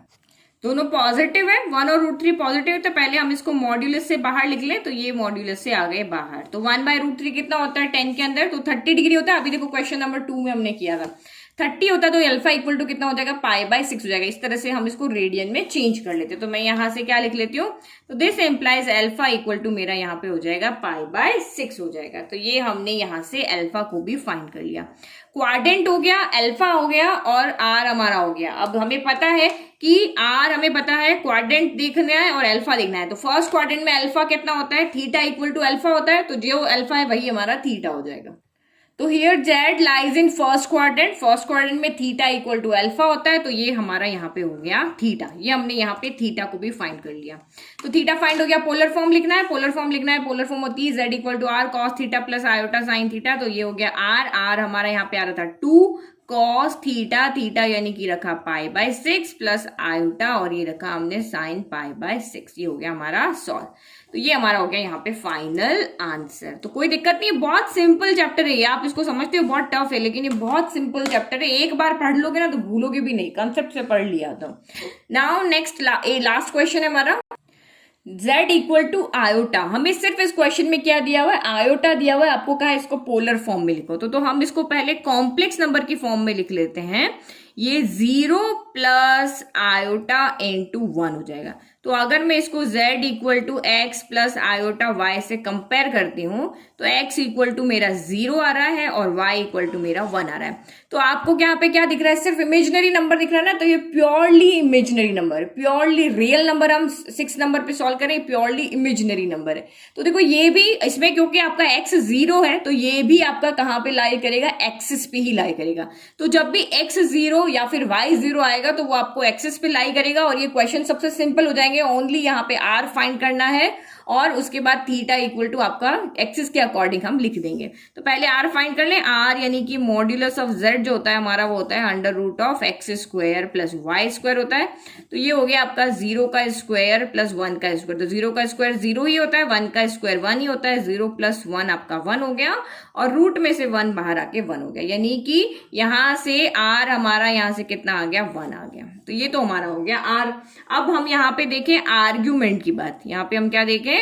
दोनों पॉजिटिव है, 1 और √3 पॉजिटिव है, तो पहले हम इसको मॉड्यूलस से बाहर लिख लें, तो ये मॉड्यूलस से आ गए बाहर। तो 1/√3 कितना होता है 10 के अंदर, तो 30 डिग्री होता है। अभी देखो क्वेश्चन नंबर 2 में हमने किया था 30 होता है, तो अल्फा इक्वल टू कितना हो जाएगा, π/6 हो जाएगा। इस तरह से हम इसको रेडियन में चेंज कर लेते हैं। तो मैं यहाँ से क्या लिख लेती हूँ, तो this implies alpha equal to मेरा यहाँ पे हो जाएगा π/6 हो जाएगा। तो ये हमने यहाँ से अल्फा को भी फाइंड कर लिया। क्वाड्रेंट हो गया, अल्फा हो गया और आर हमारा हो गया। अब हमें पता है कि आर हमें पता है, क्वाड्रेंट देखना है और अल्फा देखना है। तो फर्स्ट क्वाड्रेंट में अल्फा कितना होता है, थीटा इक्वल टू अल्फा होता है, तो जो अल्फा है वही हमारा थीटा हो जाएगा। तो here Z lies in first quadrant, first quadrant में थीटा इक्वल टू अल्फा होता है, तो ये हमारा यहाँ पे हो गया थीटा, ये हमने यहाँ पे थीटा को भी फाइंड कर लिया। तो थीटा फाइंड हो गया, पोलर फॉर्म लिखना है, पोलर फॉर्म लिखना है, पोलर फॉर्म होती है z equal to r cos theta plus iota sine theta, तो ये हो गया आर, आर हमारा यहाँ पे आ रहा था 2 कॉस थीटा, थीटा यानी कि रखा पाई बाय 6 प्लस आयोटा और ये रखा हमने साइन पाई बाय 6, ये हो गया हमारा सॉल्व। तो ये हमारा हो गया यहाँ पे फाइनल आंसर। तो कोई दिक्कत नहीं है, बहुत सिंपल चैप्टर है ये, आप इसको समझते हो बहुत टफ है, लेकिन ये बहुत सिंपल चैप्टर है, एक बार पढ़ लोगे ना तो भूलोगे भी नहीं, कंसेप्ट से पढ़ लिया। तो नाउ नेक्स्ट लास्ट क्वेश्चन है हमारा z इक्वल टू आयोटा। हमें सिर्फ इस क्वेश्चन में क्या दिया हुआ है, आयोटा दिया हुआ है, आपको कहा है इसको पोलर फॉर्म में लिखो, तो हम इसको पहले कॉम्प्लेक्स नंबर की फॉर्म में लिख लेते हैं। ये 0 प्लस आयोटा इनटू 1 हो जाएगा। तो अगर मैं इसको z equal to x plus iota y से कंपेयर करती हूं तो x इक्वल टू मेरा 0 आ रहा है और y इक्वल टू मेरा 1 आ रहा है। तो आपको यहाँ पे क्या दिख रहा है, सिर्फ इमेजिनरी नंबर दिख रहा है ना, तो ये purely imaginary number, purely real number हम 6 नंबर पे सॉल्व करें, प्योरली इमेजिनरी नंबर है। तो देखो ये भी इसमें क्योंकि आपका x 0 है तो ये भी आपका कहाँ पे लाई करेगा, एक्सिस पे ही लाई करेगा। तो जब भी x 0 या फिर y 0 आएगा तो वो आपको एक्सिस पे लाई करेगा और ये क्वेश्चन सबसे सिंपल हो जाएंगे। ओनली यहाँ पे r फाइंड करना है और उसके बाद थीटा इक्वल टू आपका एक्सिस के अकॉर्डिंग हम लिख देंगे। तो पहले r फाइंड कर लें, r यानी कि मॉड्यूलस ऑफ z जो होता है हमारा वो होता है under root of x square plus y square होता है। तो ये हो गया आपका 0 का स्क्वायर प्लस 1 का स्क्वायर, तो 0 का स्क्वायर 0 ही होता है, 1 का स्क्वायर 1 ही होता है, 0 प्लस 1 आपका 1 हो गया और रूट में से 1 बाहर आके 1 हो गया, यानी कि यहां से r हमारा यहां से कितना आ गया, 1 आ गया। तो ये तो हमारा हो गया r। अब हम यहाँ पे देखें आर्ग्यूमेंट की बात, यहाँ पे हम क्या देखें,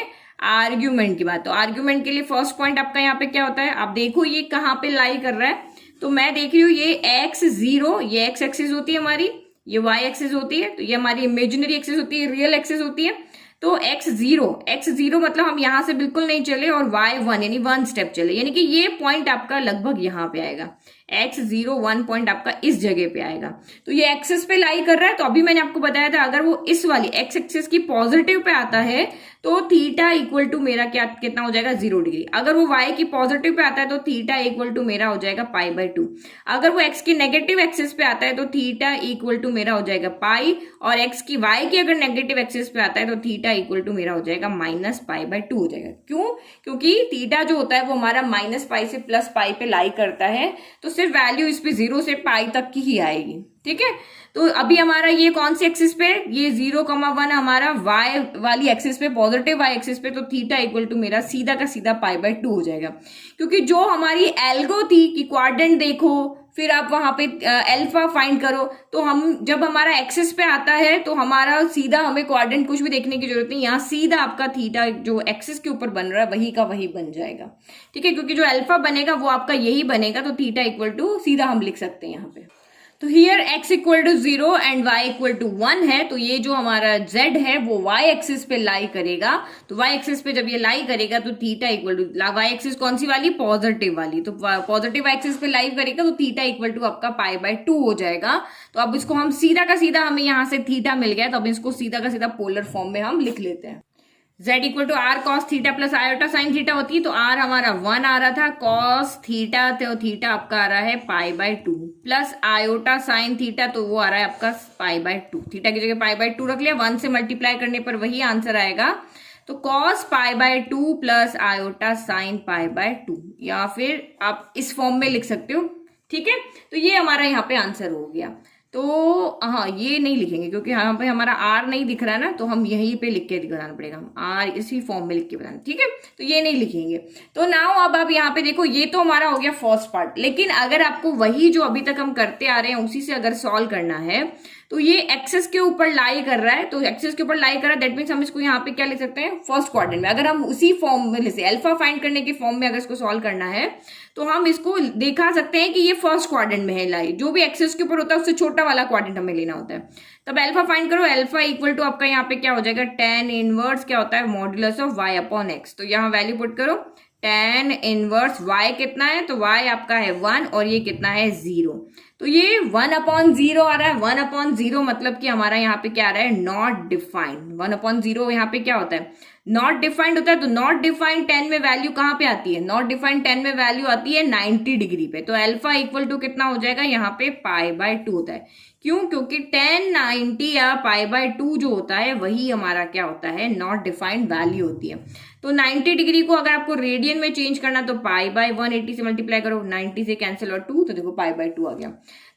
आर्ग्यूमेंट की बात। तो आर्ग्यूमेंट के लिए फर्स्ट पॉइंट आपका यहाँ पे क्या होता है, आप देखो ये कहाँ पे लाई कर रहा है। तो मैं देख रही हूँ ये x0, ये x एक्सिस होती है हमारी, ये y एक्सिस होती है, तो ये हमारी इमेजिनरी एक्सिस होती है, रियल एक्सिस होती है। तो x0 मतलब हम यहां से बिल्कुल नहीं चले और y1 यानी 1 स्टेप चले, यानी कि ये पॉइंट आपका लगभग यहाँ पे आएगा, x0 1 पॉइंट आपका इस जगह पे आएगा। तो ये एक्सिस पे लाई कर रहा है। तो अभी मैंने आपको बताया था अगर वो इस वाली x एक्सिस की पॉजिटिव पे आता है तो थीटा इक्वल टू मेरा क्या कितना हो जाएगा, 0 डिग्री। अगर वो y की पॉजिटिव पे आता है तो थीटा इक्वल टू मेरा हो जाएगा पाई बाय 2। अगर वो x की नेगेटिव एक्सिस पे आता है तो थीटा इक्वल टू मेरा हो जाएगा पाई, और x की y की अगर नेगेटिव एक्सिस पे आता है तो थीटा इक्वल टू मेरा हो जाएगा माइनस पाई बाय 2 हो जाएगा। क्यों, क्योंकि थीटा जो होता है वो हमारा माइनस पाई से प्लस पाई पे लाई करता है, तो सिर्फ वैल्यू इस पे 0 से पाई तक की ही आएगी। ठीक है, तो अभी हमारा ये कौन सी एक्सिस पे, ये 0,1 हमारा y वाली एक्सिस पे, पॉजिटिव y एक्सिस पे, तो थीटा इक्वल टू मेरा सीधा का सीधा पाई बाय 2 हो जाएगा। क्योंकि जो हमारी एल्गो थी कि क्वाड्रेंट देखो फिर आप वहां पे अल्फा फाइंड करो, तो हम जब हमारा एक्सिस पे आता है तो हमारा सीधा, हमें क्वाड्रेंट कुछ भी देखने की जरूरत नहीं, यहाँ सीधा आपका थीटा जो एक्सिस के ऊपर बन रहा है वही का वही बन जाएगा। ठीक है, क्योंकि जो अल्फा बनेगा वो आपका यही बनेगा, तो थीटा इक्वल टू सीधा हम लिख सकते हैं यहाँ पे। तो here x equal to 0 and y equal to 1 है, तो ये जो हमारा z है वो y एक्सिस पे लाई करेगा। तो y एक्सिस पे जब ये लाई करेगा तो theta equal to, y axis कौन सी वाली, पॉजिटिव वाली, तो पॉजिटिव एक्सिस पे लाई करेगा तो थीटा इक्वल टू आपका पाई बाय 2 हो जाएगा। तो अब इसको हम सीधा का सीधा, हमें यहाँ से थीटा मिल गया तो अब इसको सीधा का सीधा पोलर फॉर्म में हम लिख लेते हैं। z equal to r cos theta plus iota sine theta होती है, तो r हमारा 1 आ रहा था, कॉस थीटा तो थीटा आपका आ रहा है pi by 2 plus iota sine theta, तो वो आ रहा है आपका पाई बाय 2। थीटा की जगह पाई बाय 2 रख लिया, 1 से मल्टीप्लाई करने पर वही आंसर आएगा। तो cos pi by 2 plus iota sine pi by 2, या फिर आप इस फॉर्म में लिख सकते हो। ठीक है, तो ये हमारा यहाँ पे आंसर हो गया। तो हाँ, ये नहीं लिखेंगे क्योंकि यहाँ पे हमारा आर नहीं दिख रहा है ना, तो हम यहीं पे लिख के बताना पड़ेगा, हम आर इसी फॉर्म में लिख के बताना। ठीक है, तो ये नहीं लिखेंगे। तो नाउ अब आप यहाँ पे देखो, ये तो हमारा हो गया फर्स्ट पार्ट, लेकिन अगर आपको वही जो अभी तक हम करते आ रहे हैं उसी से अगर सॉल्व करना है तो ये एक्सिस के ऊपर लाई कर रहा है, तो एक्सिस के ऊपर लाई कर रहा है, दैट मीन्स हम इसको यहाँ पे क्या लिख सकते हैं, फर्स्ट क्वाड्रेंट में। अगर हम उसी फॉर्म में जैसे अल्फा फाइंड करने के फॉर्म में अगर इसको सॉल्व करना है तो हम इसको दिखा सकते हैं कि ये फर्स्ट क्वाड्रेंट में है लाई, जो भी एक्सिस के ऊपर होता है उससे छोटा वाला क्वाड्रेंट हमें लेना होता है। तब अल्फा फाइंड करो, अल्फा इक्वल टू आपका यहाँ पे क्या हो जाएगा, tan इनवर्स क्या होता है, modulus of y upon x। तो यहाँ वैल्यू पुट करो, tan इनवर्स y कितना है, तो y आपका है 1 और ये कितना है 0। तो ये 1/0 आ रहा है। 1/0 मतलब कि हमारा यहाँ पे क्या आ रहा है, नॉट डिफाइंड। 1/0 यहाँ पे क्या होता है, नॉट डिफाइंड होता है। तो नॉट डिफाइंड 10 में वैल्यू कहाँ पे आती है, नॉट डिफाइंड 10 में वैल्यू आती है 90 डिग्री पे। तो अल्फा इक्वल टू कितना हो जाएगा, यहाँ पे π/2 होता है। क्यों, क्योंकि 10, 90 या π/2 जो होता है वही हमारा क्या होता है, नॉट डिफाइंड वैल्यू होती है। तो 90 डिग्री को अगर आपको रेडियन में चेंज करना तो π/180 से मल्टीप्लाई करो, 90 से कैंसिल और 2, तो देखो π/2 आ गया।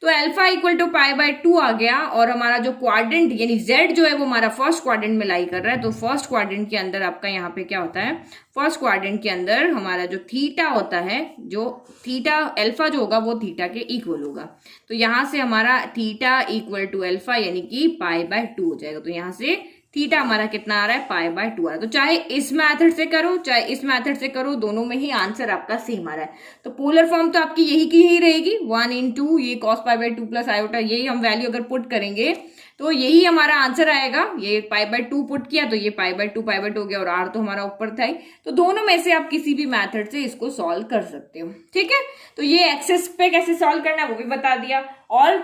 तो अल्फा इक्वल टू π/2 आ गया। और हमारा जो क्वाड्रेंट यानी z जो है वो हमारा फर्स्ट क्वाड्रेंट में लाई कर रहा है। तो फर्स्ट क्वाड्रेंट के अंदर आपका यहाँ पे क्या होता है, फर्स्ट क्वाड्रेंट के अंदर हमारा जो थीटा होता है, जो थीटा अल्फा जो होगा वो थीटा के इक्वल होगा। तो यहां से हमारा थीटा इक्वल टू अल्फा यानी कि π/2 हो जाएगा। तो यहां से थीटा हमारा कितना आ रहा है, π/2 आ रहा है। तो चाहे इस मेथड से करो चाहे इस मेथड से करो, दोनों में ही आंसर आपका सेम आ रहा है। तो पोलर फॉर्म तो आपकी यही की ही रहेगी, 1 × ये cos π/2 प्लस आयोटा, यही हम वैल्यू अगर पुट करेंगे तो यही हमारा आंसर आएगा। ये π/2 पुट किया तो ये π/2 हो गया, और r तो हमारा ऊपर था ही। तो दोनों में से आप किसी भी मेथड से इसको सॉल्व कर सकते हो, ठीक है। तो ये एक्सेस पे कैसे सॉल्व करना है वो भी बता दिया, और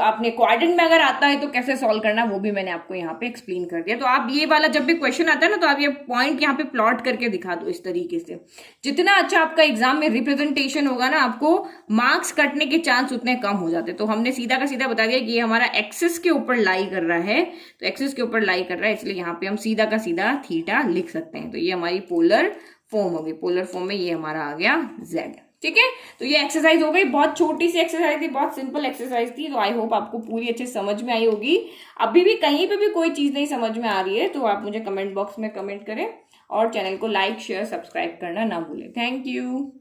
आपने क्वाड्रेंट में अगर आता है तो कैसे सॉल्व करना है वो भी मैंने आपको यहाँ पे एक्सप्लेन कर दिया। तो आप ये वाला जब भी क्वेश्चन आता है ना, तो आप ये पॉइंट यहाँ पे प्लॉट करके दिखा दो इस तरीके से। जितना अच्छा आपका एग्जाम में रिप्रेजेंटेशन होगा ना, आपको मार्क्स कटने के चांस उतने कम हो जाते। तो हमने सीधा का सीधा बता दिया कि ये हमारा एक्सिस के ऊपर लाई कर रहा है, तो एक्सिस के ऊपर लाई कर रहा है, इसलिए यहाँ पे हम सीधा का सीधा थीटा लिख सकते हैं। तो ये हमारी पोलर फॉर्म होगी, पोलर फॉर्म में ये हमारा आ गया z, ठीक है। तो ये एक्सरसाइज हो गई, बहुत छोटी सी एक्सरसाइज थी, बहुत सिंपल एक्सरसाइज थी। तो आई होप आपको पूरी अच्छे समझ में आई होगी। अभी भी कहीं पे भी कोई चीज नहीं समझ में आ रही है तो आप मुझे कमेंट बॉक्स में कमेंट करें, और चैनल को लाइक शेयर सब्सक्राइब करना ना भूलें। Thank you.